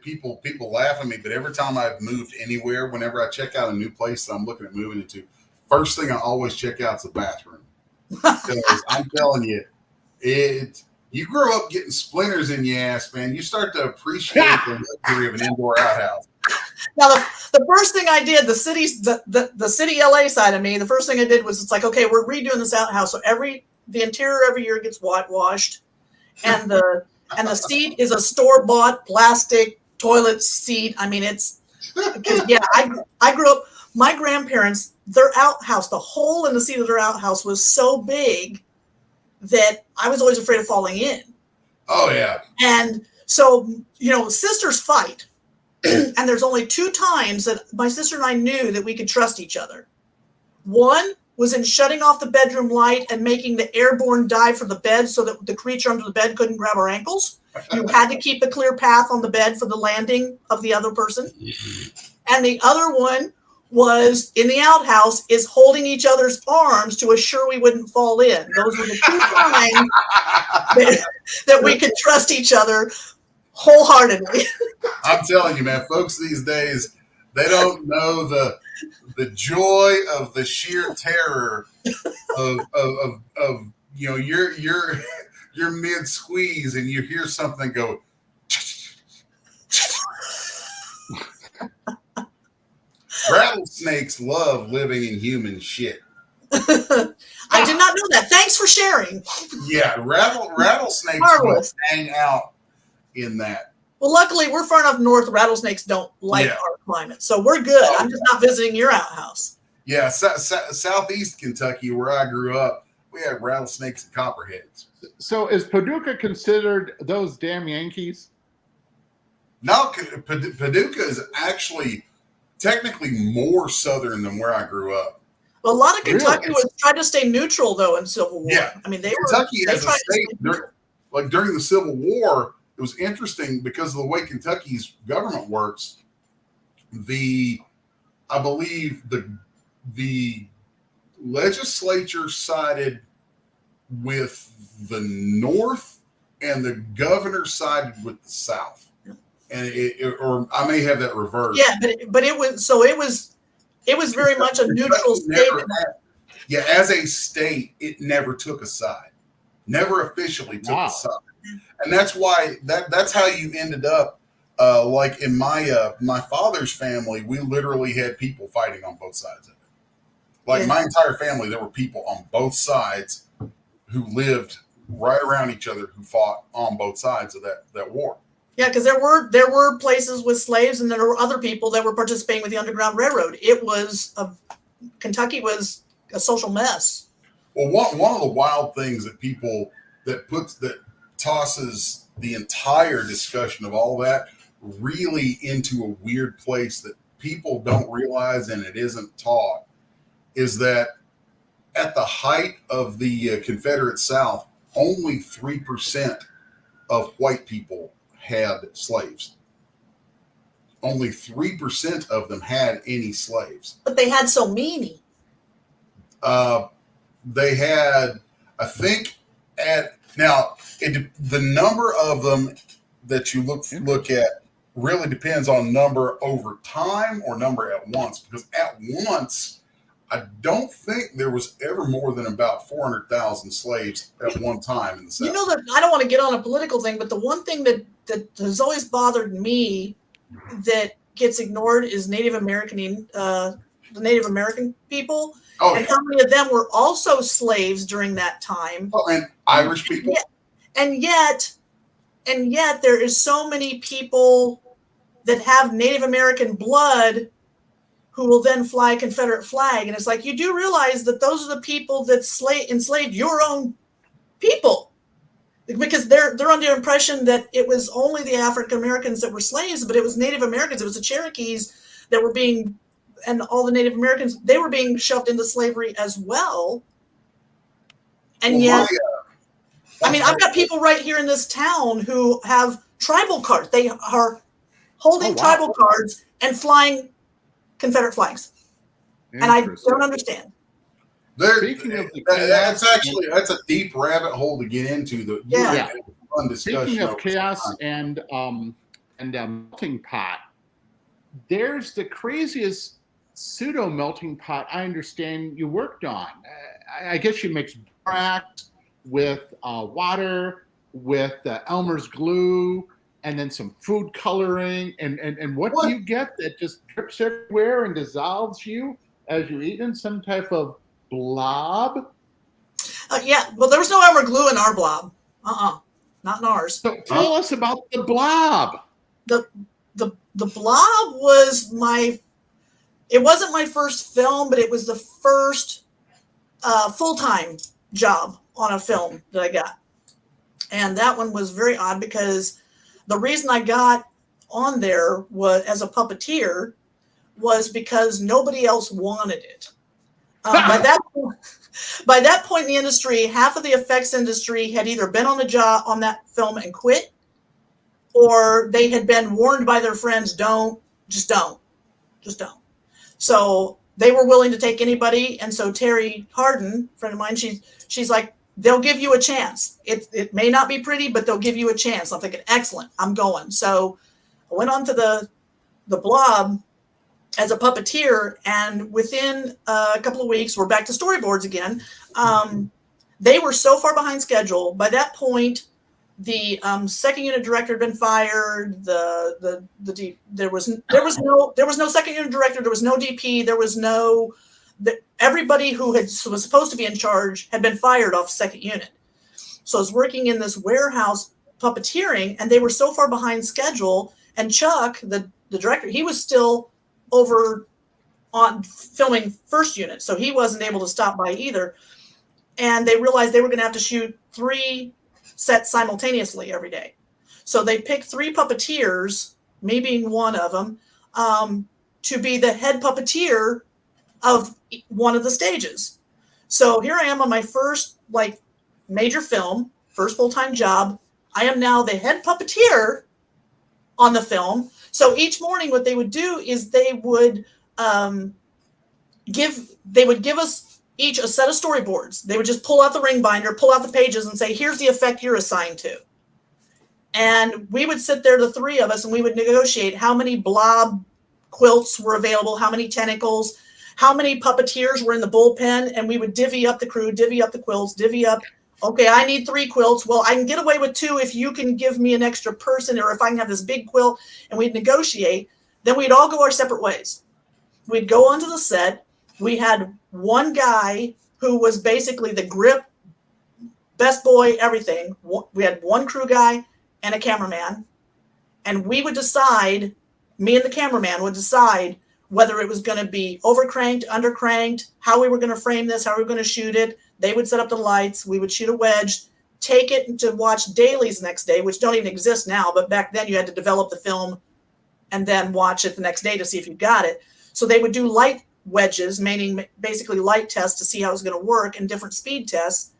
people laugh at me, but every time I've moved anywhere, whenever I check out a new place that I'm looking at moving into, first thing I always check out is the bathroom. Because I'm telling you, you grow up getting splinters in your ass, man. You start to appreciate the luxury of an indoor outhouse. Now, the first thing I did, the city LA side of me, the first thing I did was, it's like, okay, we're redoing this outhouse. So the interior every year gets whitewashed, and the seat is a store-bought plastic toilet seat. I mean, I grew up, my grandparents, their outhouse, the hole in the seat of their outhouse was so big that I was always afraid of falling in. Oh, yeah. And so, sisters fight. And there's only 2 times that my sister and I knew that we could trust each other. One was in shutting off the bedroom light and making the airborne dive for the bed so that the creature under the bed couldn't grab our ankles. You had to keep a clear path on the bed for the landing of the other person. And the other one was in the outhouse is holding each other's arms to assure we wouldn't fall in. Those were the 2 times that we could trust each other wholeheartedly. I'm telling you, man, folks these days, they don't know the joy of the sheer terror of you're mid squeeze and you hear something go. Rattlesnakes love living in human shit. I did not know that. Thanks for sharing. Yeah, rattlesnakes will hang out in that. Well, luckily, we're far enough north. Rattlesnakes don't like our climate, so we're good. I'm just not visiting your outhouse. Yeah, southeast Kentucky, where I grew up, we had rattlesnakes and copperheads. So is Paducah considered those damn Yankees? No, Paducah is actually technically more southern than where I grew up. Well, a lot of Kentucky was trying to stay neutral, though, in Civil War. Yeah. I mean, Kentucky as a state, during the Civil War, it was interesting because of the way Kentucky's government works. I believe the legislature sided with the North and the governor sided with the South. And or I may have that reversed. Yeah, but it was very much a neutral statement. Yeah, as a state, it never took a side. Never officially took a side. And that's why that's how you ended up like in my father's family, we literally had people fighting on both sides of it. Like my entire family, there were people on both sides who lived right around each other who fought on both sides of that war. Yeah, because there were places with slaves, and there were other people that were participating with the Underground Railroad. Kentucky was a social mess. Well, one of the wild things that tosses the entire discussion of all that really into a weird place that people don't realize and it isn't taught is that at the height of the Confederate South, only 3% of white people had slaves. Only 3% of them had any slaves. But they had so many. They had, I think, the number of them that you look at really depends on number over time or number at once. Because at once, I don't think there was ever more than about 400,000 slaves at one time in the South. You know that I don't want to get on a political thing, but the one thing that has always bothered me that gets ignored is Native American, the Native American people. Oh, and how many of them were also slaves during that time? Oh, and Irish people. And yet there is so many people that have Native American blood who will then fly a Confederate flag. And it's like, you do realize that those are the people that enslaved your own people. Because they're under the impression that it was only the African Americans that were slaves, but it was Native Americans. It was the Cherokees that were and all the Native Americans, they were being shoved into slavery as well. And yet, I've got people right here in this town who have tribal cards. They are holding tribal cards and flying Confederate flags. And I don't understand. That's a deep rabbit hole to get into. Fun discussion. Speaking of chaos and melting pot, there's the craziest pseudo melting pot I understand you worked on. I guess you mixed borax with water, with Elmer's glue, and then some food coloring. And what do you get that just drips everywhere and dissolves you as you're eating? Some type of blob? Well, there was no Elmer glue in our blob. Not in ours. So tell us about the blob. The blob was it wasn't my first film, but it was the first full-time job on a film that I got. And that one was very odd because the reason I got on there was as a puppeteer was because nobody else wanted it. By that point in the industry, half of the effects industry had either been on the job on that film and quit, or they had been warned by their friends, just don't. So they were willing to take anybody. And so Terry Harden, friend of mine, she's like, they'll give you a chance. It may not be pretty, but they'll give you a chance. I'm thinking, excellent, I'm going. So I went on to the blob as a puppeteer, and within a couple of weeks, we're back to storyboards again. They were so far behind schedule. By that point, the second unit director had been fired. There was no second unit director. There was no DP. There was no. Everybody who was supposed to be in charge had been fired off second unit. So I was working in this warehouse puppeteering, and they were so far behind schedule. And Chuck, the director, he was still over on filming first unit, so he wasn't able to stop by either. And they realized they were going to have to shoot 3 sets simultaneously every day. So they picked 3 puppeteers, me being one of them, to be the head puppeteer of one of the stages. So here I am on my first major film, first full-time job. I am now the head puppeteer on the film. So each morning, what they would do is they would give us each a set of storyboards. They would just pull out the ring binder, pull out the pages, and say, "Here's the effect you're assigned to." And we would sit there, the three of us, and we would negotiate how many blob quilts were available, how many tentacles, how many puppeteers were in the bullpen, and we would divvy up the crew, divvy up the quilts, divvy up. Okay, I need 3 quilts. Well, I can get away with 2 if you can give me an extra person, or if I can have this big quilt, and we'd negotiate. Then we'd all go our separate ways. We'd go onto the set. We had one guy who was basically the grip, best boy, everything. We had one crew guy and a cameraman, and we would decide, me and the cameraman would decide whether it was going to be overcranked, undercranked, how we were going to frame this, how we were going to shoot it. They would set up the lights. We would shoot a wedge, take it to watch dailies next day, which don't even exist now. But back then you had to develop the film and then watch it the next day to see if you got it. So they would do light wedges, meaning basically light tests to see how it was going to work, and different speed tests.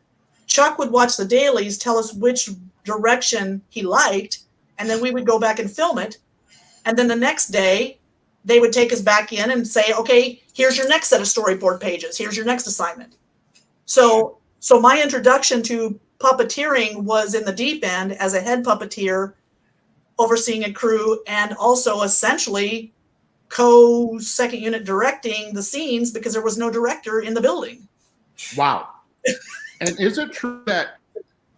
Chuck would watch the dailies, tell us which direction he liked, and then we would go back and film it. And then the next day, they would take us back in and say, okay, here's your next set of storyboard pages. Here's your next assignment. So my introduction to puppeteering was in the deep end as a head puppeteer, overseeing a crew, and also essentially second unit directing the scenes because there was no director in the building. Wow. And is it true that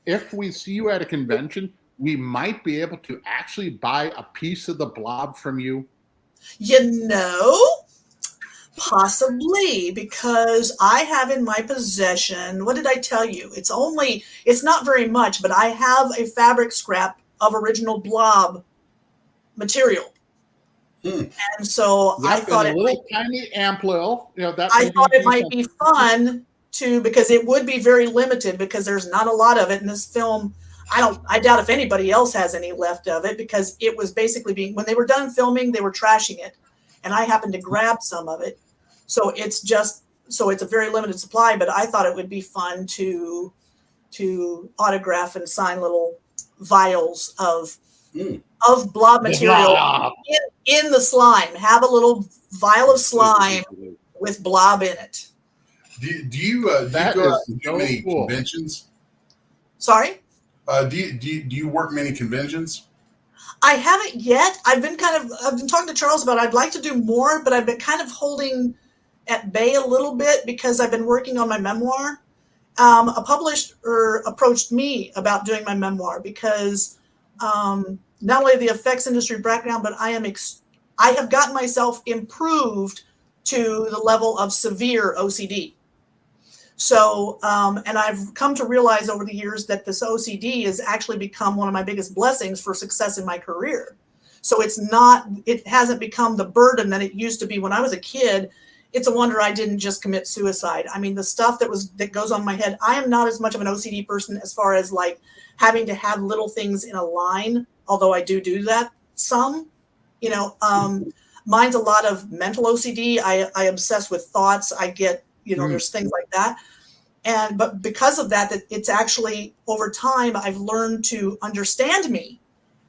if we see you at a convention, we might be able to actually buy a piece of the blob from you? You know, possibly, because I have in my possession, what did I tell you? It's not very much, but I have a fabric scrap of original blob material. And so I thought a little tiny amplil, I thought it might be fun because it would be very limited because there's not a lot of it in this film. I doubt if anybody else has any left of it because it was basically when they were done filming, they were trashing it, and I happened to grab some of it. So it's a very limited supply, but I thought it would be fun to autograph and sign little vials of blob material in the slime. Have a little vial of slime with blob in it. Do you go out to many conventions? Sorry? Do you work many conventions? I haven't yet. I've been talking to Charles about it. I'd like to do more, but I've been kind of holding at bay a little bit because I've been working on my memoir. A publisher approached me about doing my memoir because not only the effects industry background, but I have gotten myself improved to the level of severe OCD. So, and I've come to realize over the years that this OCD has actually become one of my biggest blessings for success in my career. So it hasn't become the burden that it used to be when I was a kid. It's a wonder I didn't just commit suicide. I mean, the stuff that goes on in my head, I am not as much of an OCD person as far as like having to have little things in a line, although I do that some, mine's a lot of mental OCD. I obsess with thoughts. I get, there's things like that. But because of that, it's actually over time, I've learned to understand me.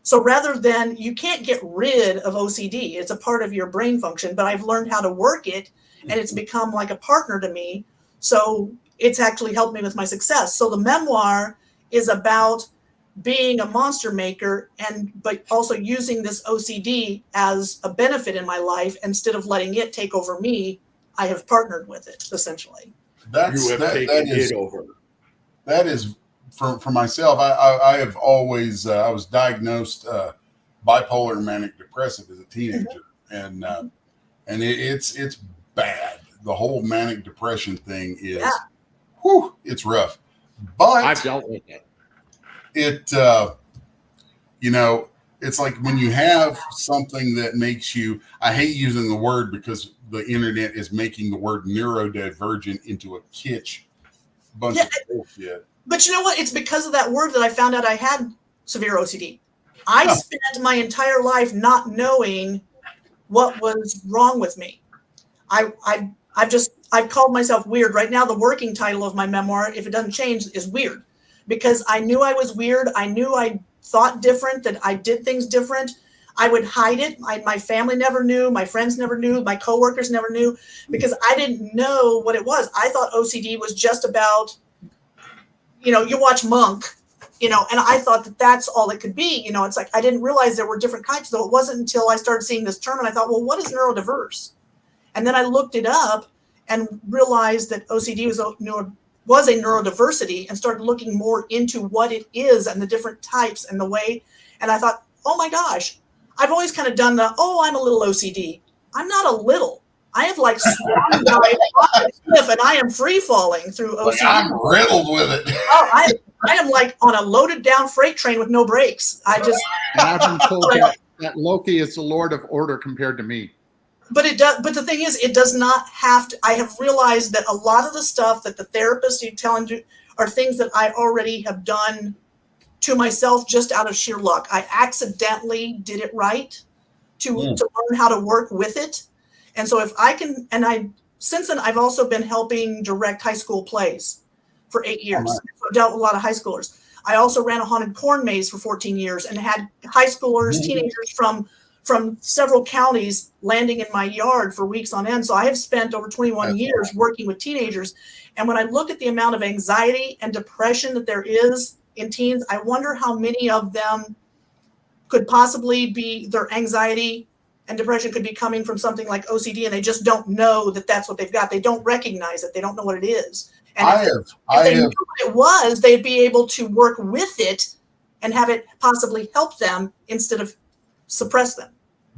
So rather than, you can't get rid of OCD. It's a part of your brain function, but I've learned how to work it and it's become like a partner to me. So it's actually helped me with my success. So the memoir is about being a monster maker but also using this OCD as a benefit in my life. Instead of letting it take over me, I have partnered with it essentially. That is for myself. I have always I was diagnosed bipolar and manic depressive as a teenager, and it's bad. The whole manic depression thing is, it's rough. But I've dealt with it. It's like when you have something that makes you. I hate using the word because the internet is making the word neurodivergent into a kitsch bunch of bullshit. But you know what? It's because of that word that I found out I had severe OCD. I spent my entire life not knowing what was wrong with me. I've called myself weird. Right now, the working title of my memoir, if it doesn't change, is weird. Because I knew I was weird. I knew I thought different, that I did things different. I would hide it. My family never knew. My friends never knew. My coworkers never knew because I didn't know what it was. I thought OCD was just about, you watch Monk, and I thought that that's all it could be. It's like I didn't realize there were different kinds. So it wasn't until I started seeing this term and I thought, well, what is neurodiverse? And then I looked it up and realized that OCD was a neurodiversity and started looking more into what it is and the different types and the way. And I thought, oh my gosh, I've always kind of done I'm a little OCD. I'm not a little. I have like swung my cliff and I am free falling through OCD. Like I'm riddled with it. Oh, I am like on a loaded down freight train with no brakes. And I've been told that Loki is the Lord of Order compared to me. But it does. But the thing is, it does not have to. I have realized that a lot of the stuff that the therapist is telling you are things that I already have done to myself just out of sheer luck. I accidentally did it right to learn how to work with it. And so if I can, since then I've also been helping direct high school plays for 8 years. So I've dealt with a lot of high schoolers. I also ran a haunted corn maze for 14 years and had high schoolers, teenagers from several counties landing in my yard for weeks on end. So I have spent over 21 years working with teenagers. And when I look at the amount of anxiety and depression that there is in teens, I wonder how many of them could possibly be their anxiety and depression could be coming from something like OCD, and they just don't know that that's what they've got. They don't recognize it. They don't know what it is. And if they knew what it was, they'd be able to work with it and have it possibly help them instead of suppress them.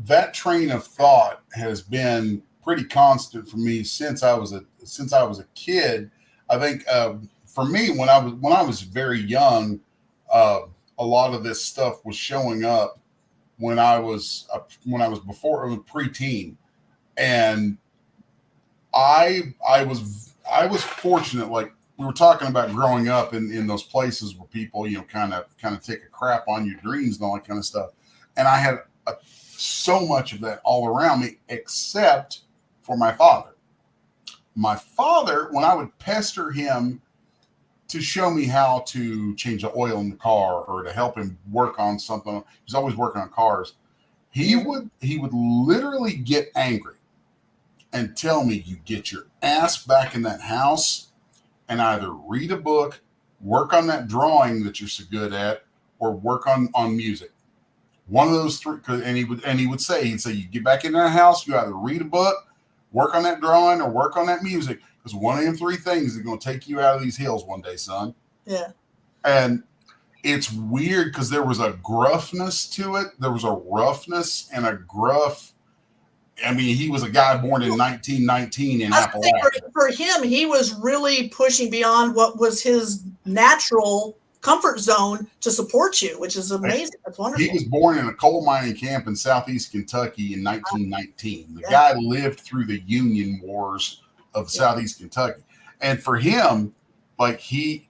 That train of thought has been pretty constant for me since I was a kid. I think for me, when I was very young, a lot of this stuff was showing up when I was before I was preteen, and I was fortunate. Like we were talking about growing up in those places where people kind of take a crap on your dreams and all that kind of stuff, and I had so much of that all around me, except for my father. My father, when I would pester him to show me how to change the oil in the car or to help him work on something, he was always working on cars. He would literally get angry and tell me, you get your ass back in that house and either read a book, work on that drawing that you're so good at, or work on music. One of those three. And he would say, you get back in that house, you either read a book, work on that drawing, or work on that music. Because one of them three things is going to take you out of these hills one day, son. Yeah. And it's weird because there was a gruffness to it. There was a roughness and a gruff. I mean, he was a guy born in 1919 in Appalachia. For him, he was really pushing beyond what was his natural comfort zone to support you, which is amazing. That's wonderful. He was born in a coal mining camp in southeast Kentucky in 1919. The guy lived through the Union Wars of southeast Kentucky. And for him, he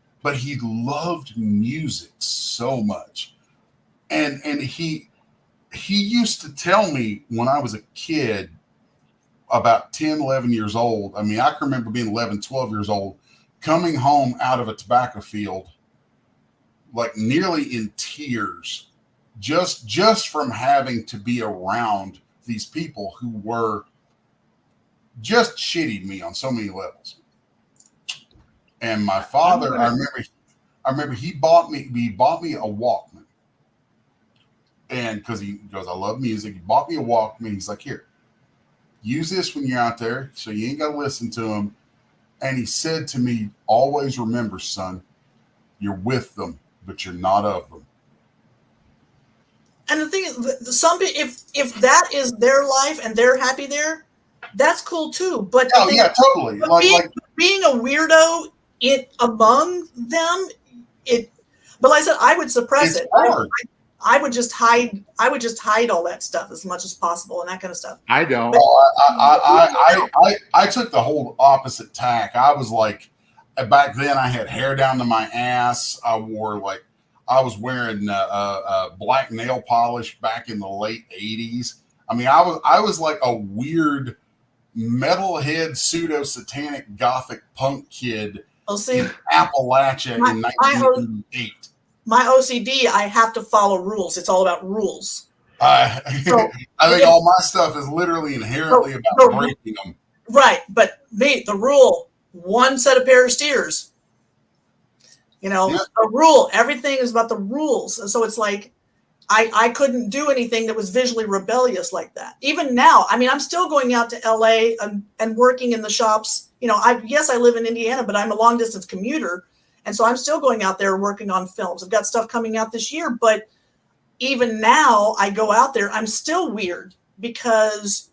loved music so much. And he used to tell me when I was a kid, about 10, 11 years old. I mean, I can remember being 11, 12 years old, coming home out of a tobacco field, like nearly in tears, just from having to be around these people who were just shitting me on so many levels. And my father, I remember he bought me a Walkman. And because he goes, I love music. He bought me a Walkman. He's like, here, use this when you're out there so you ain't got to listen to him. And he said to me, always remember, son, you're with them, but you're not of them. And the thing is, if that is their life and they're happy there, that's cool too. But totally. But being a weirdo among them, but like I said, I would suppress it. I would just hide. I would just hide all that stuff as much as possible and that kind of stuff. I don't. I took the whole opposite tack. I was like, back then I had hair down to my ass. I was wearing black nail polish back in the late 80s. I mean, I was like a weird metalhead, pseudo satanic gothic punk kid in Appalachia in 1988. My OCD, I have to follow rules. It's all about rules. So, I think all my stuff is literally inherently about breaking them. Right, but the rule: one set of pair of steers. You know, a rule. Everything is about the rules, and so it's like I couldn't do anything that was visually rebellious like that. Even now, I mean, I'm still going out to LA and working in the shops. You know, I live in Indiana, but I'm a long distance commuter, and so I'm still going out there working on films. I've got stuff coming out this year, but even now I go out there, I'm still weird because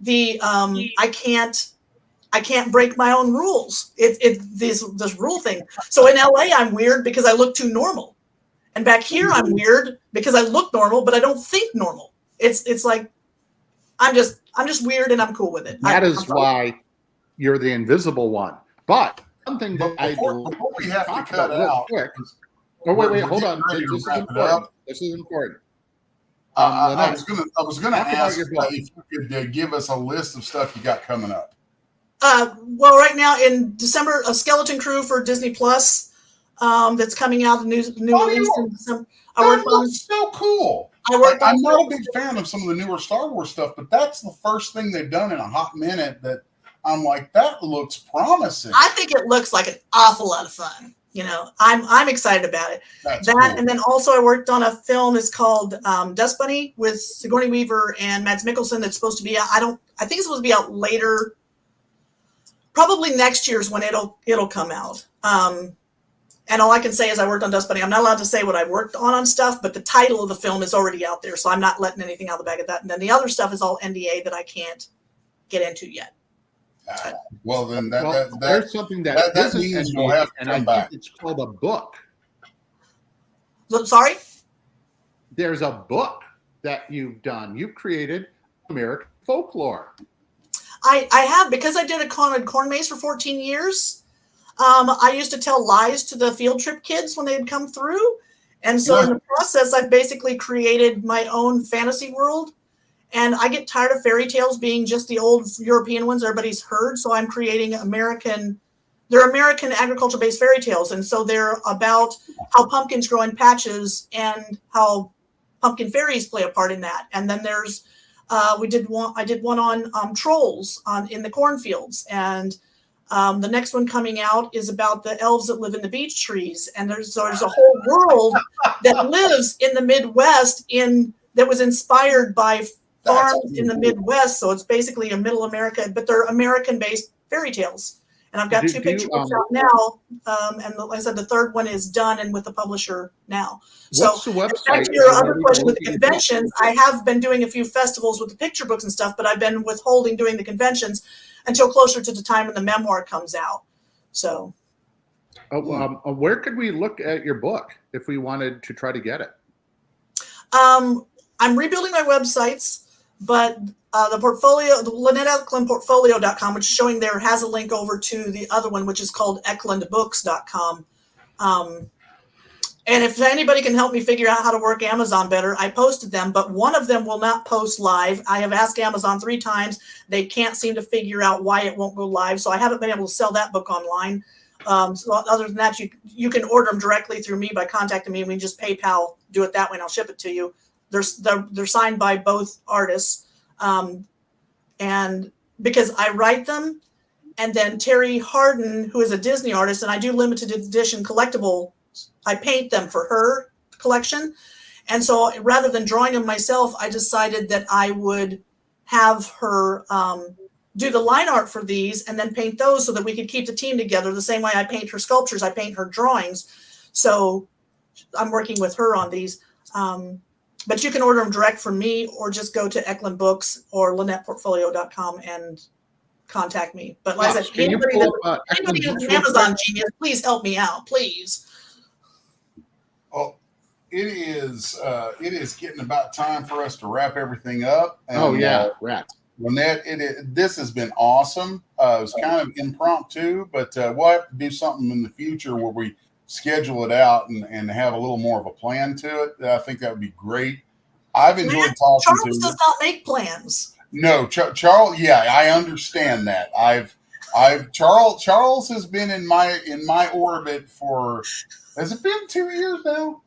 I can't break my own rules. This rule thing. So in LA, I'm weird because I look too normal. And back here, I'm weird because I look normal, but I don't think normal. It's like, I'm just weird and I'm cool with it. That is why you're the invisible one. But something that before we have to cut out. Quick. Oh, wait, hold on. This is important. I was gonna ask if you could give us a list of stuff you got coming up. Well, right now in December, a Skeleton Crew for Disney Plus that's coming out, a new release in December. That looks so cool. I'm not a big fan of some of the newer Star Wars stuff, but that's the first thing they've done in a hot minute that I'm like, that looks promising. I think it looks like an awful lot of fun. You know, I'm excited about it. That's cool. And then also I worked on a film. It's called Dust Bunny with Sigourney Weaver and Mads Mikkelsen. That's supposed to be out. I think it's supposed to be out later. Probably next year's when it'll come out. And all I can say is I worked on Dust Bunny. I'm not allowed to say what I worked on stuff, but the title of the film is already out there, so I'm not letting anything out of the bag of that. And then the other stuff is all NDA that I can't get into yet. Well, then there's something that means you'll have to come back. It's called a book. Sorry? There's a book that you've done. You've created American folklore. I have, because I did a corn maze for 14 years. I used to tell lies to the field trip kids when they'd come through. And so in the process, I've basically created my own fantasy world. And I get tired of fairy tales being just the old European ones everybody's heard. So I'm creating American agriculture-based fairy tales. And so they're about how pumpkins grow in patches and how pumpkin fairies play a part in that. And then there's, I did one on trolls in the cornfields. And the next one coming out is about the elves that live in the beech trees. And there's a whole world that lives in the Midwest that was inspired by farms in the Midwest. So it's basically a middle America, but they're American-based fairy tales. And I've got two picture books out now. And like I said, the third one is done and with the publisher now. What's the website? Back to your other question with the conventions, I have been doing a few festivals with the picture books and stuff, but I've been withholding doing the conventions until closer to the time when the memoir comes out. So. Where could we look at your book if we wanted to try to get it? I'm rebuilding my websites. But the portfolio, the Lynette Eklund portfolio.com, which is showing there, has a link over to the other one, which is called eklundbooks.com. And if anybody can help me figure out how to work Amazon better, I posted them, but one of them will not post live. I have asked Amazon 3 times. They can't seem to figure out why it won't go live. So I haven't been able to sell that book online. So other than that, you can order them directly through me by contacting me. We just PayPal, do it that way, and I'll ship it to you. They're signed by both artists, and because I write them, and then Terry Harden, who is a Disney artist, and I do limited edition collectible, I paint them for her collection, and so rather than drawing them myself, I decided that I would have her do the line art for these, and then paint those so that we could keep the team together. The same way I paint her sculptures, I paint her drawings. So I'm working with her on these. But you can order them direct from me or just go to Eklund Books or LynettePortfolio.com and contact me. But like I said, anybody that's an Amazon genius, please help me out, please. Well, it is getting about time for us to wrap everything up. And, wrap. Lynette, this has been awesome. It was kind of impromptu, but we'll have to do something in the future where we schedule it out and have a little more of a plan to it. I think that would be great. I've enjoyed talking to you. Charles does not make plans. No, Charles. Yeah, I understand that. Charles has been in my orbit for. Has it been 2 years now?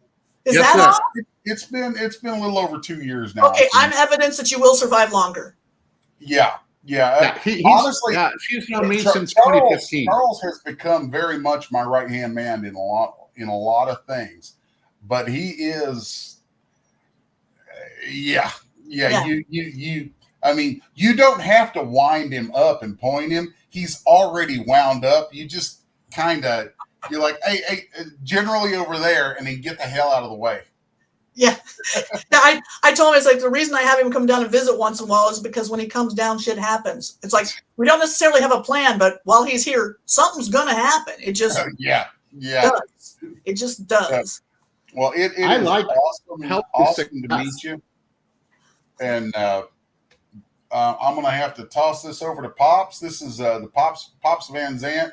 Is Yes, that sir. all? It's been a little over 2 years now. Okay, I'm evidence that you will survive longer. Yeah. Honestly, she's known me Charles- since 2015. Charles has become very much my right hand man in a lot of things, but he is, yeah. You. I mean, you don't have to wind him up and point him. He's already wound up. You just you're like, hey, generally over there, and then get the hell out of the way. Yeah. I told him, it's like, the reason I have him come down and visit once in a while is because when he comes down, shit happens. It's like, we don't necessarily have a plan, but while he's here, something's going to happen. It just does. It just does. Well, it is awesome to meet you. And I'm going to have to toss this over to Pops. This is the Pops Van Zant.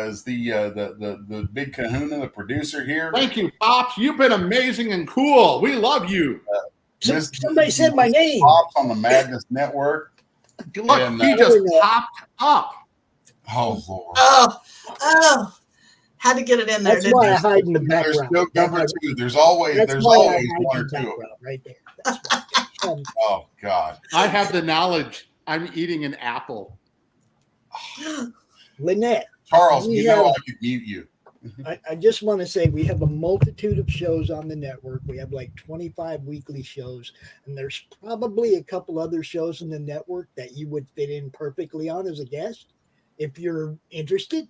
Is the big kahuna, the producer here. Thank you, Pops. You've been amazing and cool. We love you. Somebody said my name. Pops on the Madness Network. Look, he just popped up. Oh, Lord. Oh. Had to get it in there. That's why I hide in the There's background. still number two. There's always one or two. Right there. That's why. Oh, God. I have the knowledge. I'm eating an apple. Lynette. Charles, I could mute you. I just want to say we have a multitude of shows on the network. We have like 25 weekly shows, and there's probably a couple other shows in the network that you would fit in perfectly on as a guest if you're interested.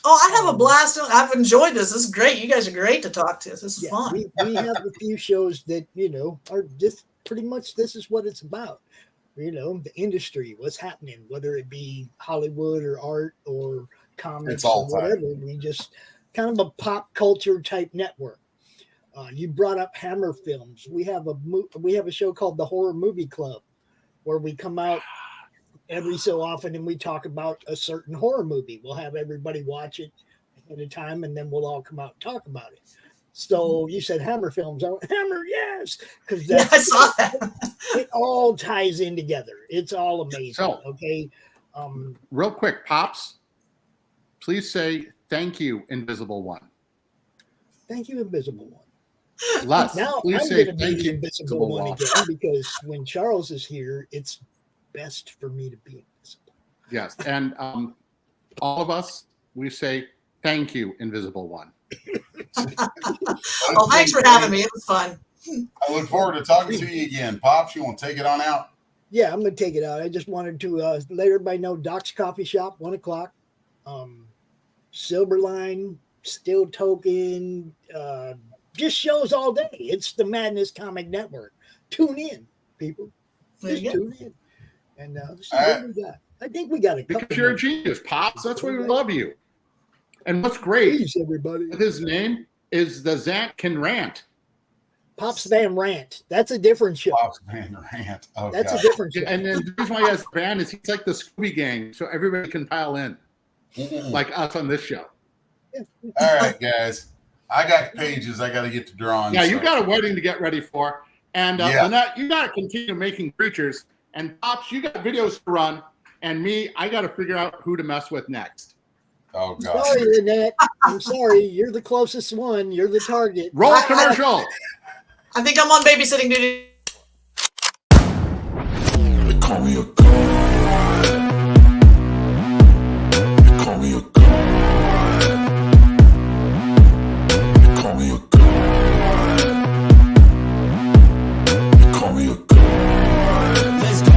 Oh, I have a blast. I've enjoyed this. This is great. You guys are great to talk to. This is fun. We have a few shows that, are just pretty much this is what it's about. The industry, what's happening, whether it be Hollywood or art or comics or whatever. We just kind of a pop culture type network. You brought up Hammer Films. We have a show called the Horror Movie Club, where we come out every so often and we talk about a certain horror movie. We'll have everybody watch it at a time, and then we'll all come out and talk about it. So you said Hammer Films. Hammer, yes, because I saw that. It all ties in together. It's all amazing. So, okay. Real quick, Pops, please say thank you, Invisible One. Thank you, Invisible One. Les, now please I'm say going to thank be you, the Invisible One again, because when Charles is here, it's best for me to be invisible. Yes, and all of us, we say thank you, Invisible One. Well, thanks for having me. It was fun. I look forward to talking to you again. Pops, you want to take it on out? Yeah, I'm going to take it out. I just wanted to let everybody know Doc's Coffee Shop, 1 o'clock. Silverline, still Toking, just shows all day. It's the Madness Comic Network. Tune in, people. Just tune in. And let's see what we got. I think we got a couple. Because you're a genius, Pops. That's why we love you. And what's great, Please, everybody. his name is the Zant Can Rant. Pops Van Rant. That's a different show. Pops Van Rant. Oh, That's God. a different show. And then the reason why he has a band is he's like the Scooby Gang, so everybody can pile in, like us on this show. All right, guys. I got pages I got to get to drawing. Yeah, you got a wedding to get ready for. And Yeah. Lynette, you got to continue making creatures. And Pops, you got videos to run. And me, I got to figure out who to mess with next. Oh, God. Sorry, Lynette. I'm sorry. You're the closest one. You're the target. Roll commercial. I think I'm on babysitting duty. They call me a god. They call me a god. They call me a god. They call me a god. Let's go.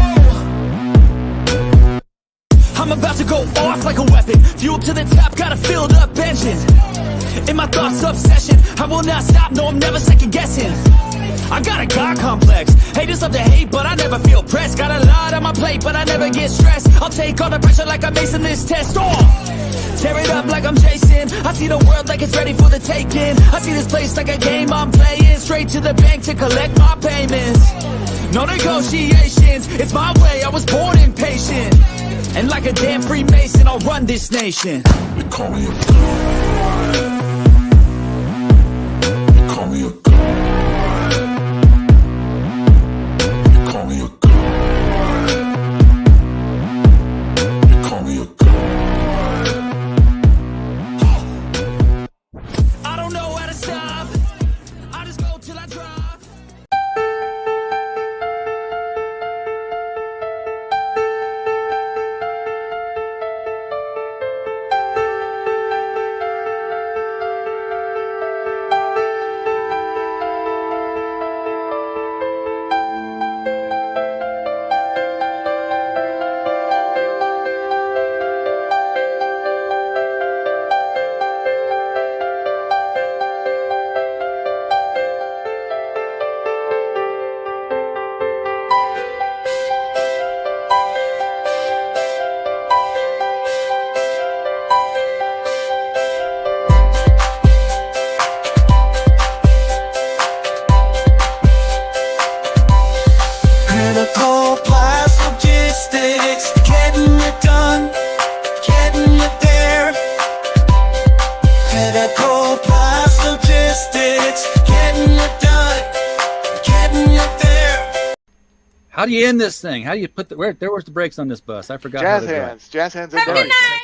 I'm about to go off like a weapon. Fuel to the top, got a filled up engine. In my thoughts, obsession. I will not stop, no, I'm never second guessing. I got a God complex. Haters love to hate, but I never feel pressed. Got a lot on my plate, but I never get stressed. I'll take all the pressure like I'm acing this test. Tear it up like I'm Jason. I see the world like it's ready for the taking. I see this place like a game I'm playing. Straight to the bank to collect my payments. No negotiations, it's my way, I was born impatient. And like a damn Freemason, I'll run this nation. They call me a god. They call me a god. They call me a god. They call me a god. I don't know how to stop. I just go How do you end this thing? How do you put the where's the brakes on this bus? I forgot. Jazz how to drive. hands. Jazz hands. All right.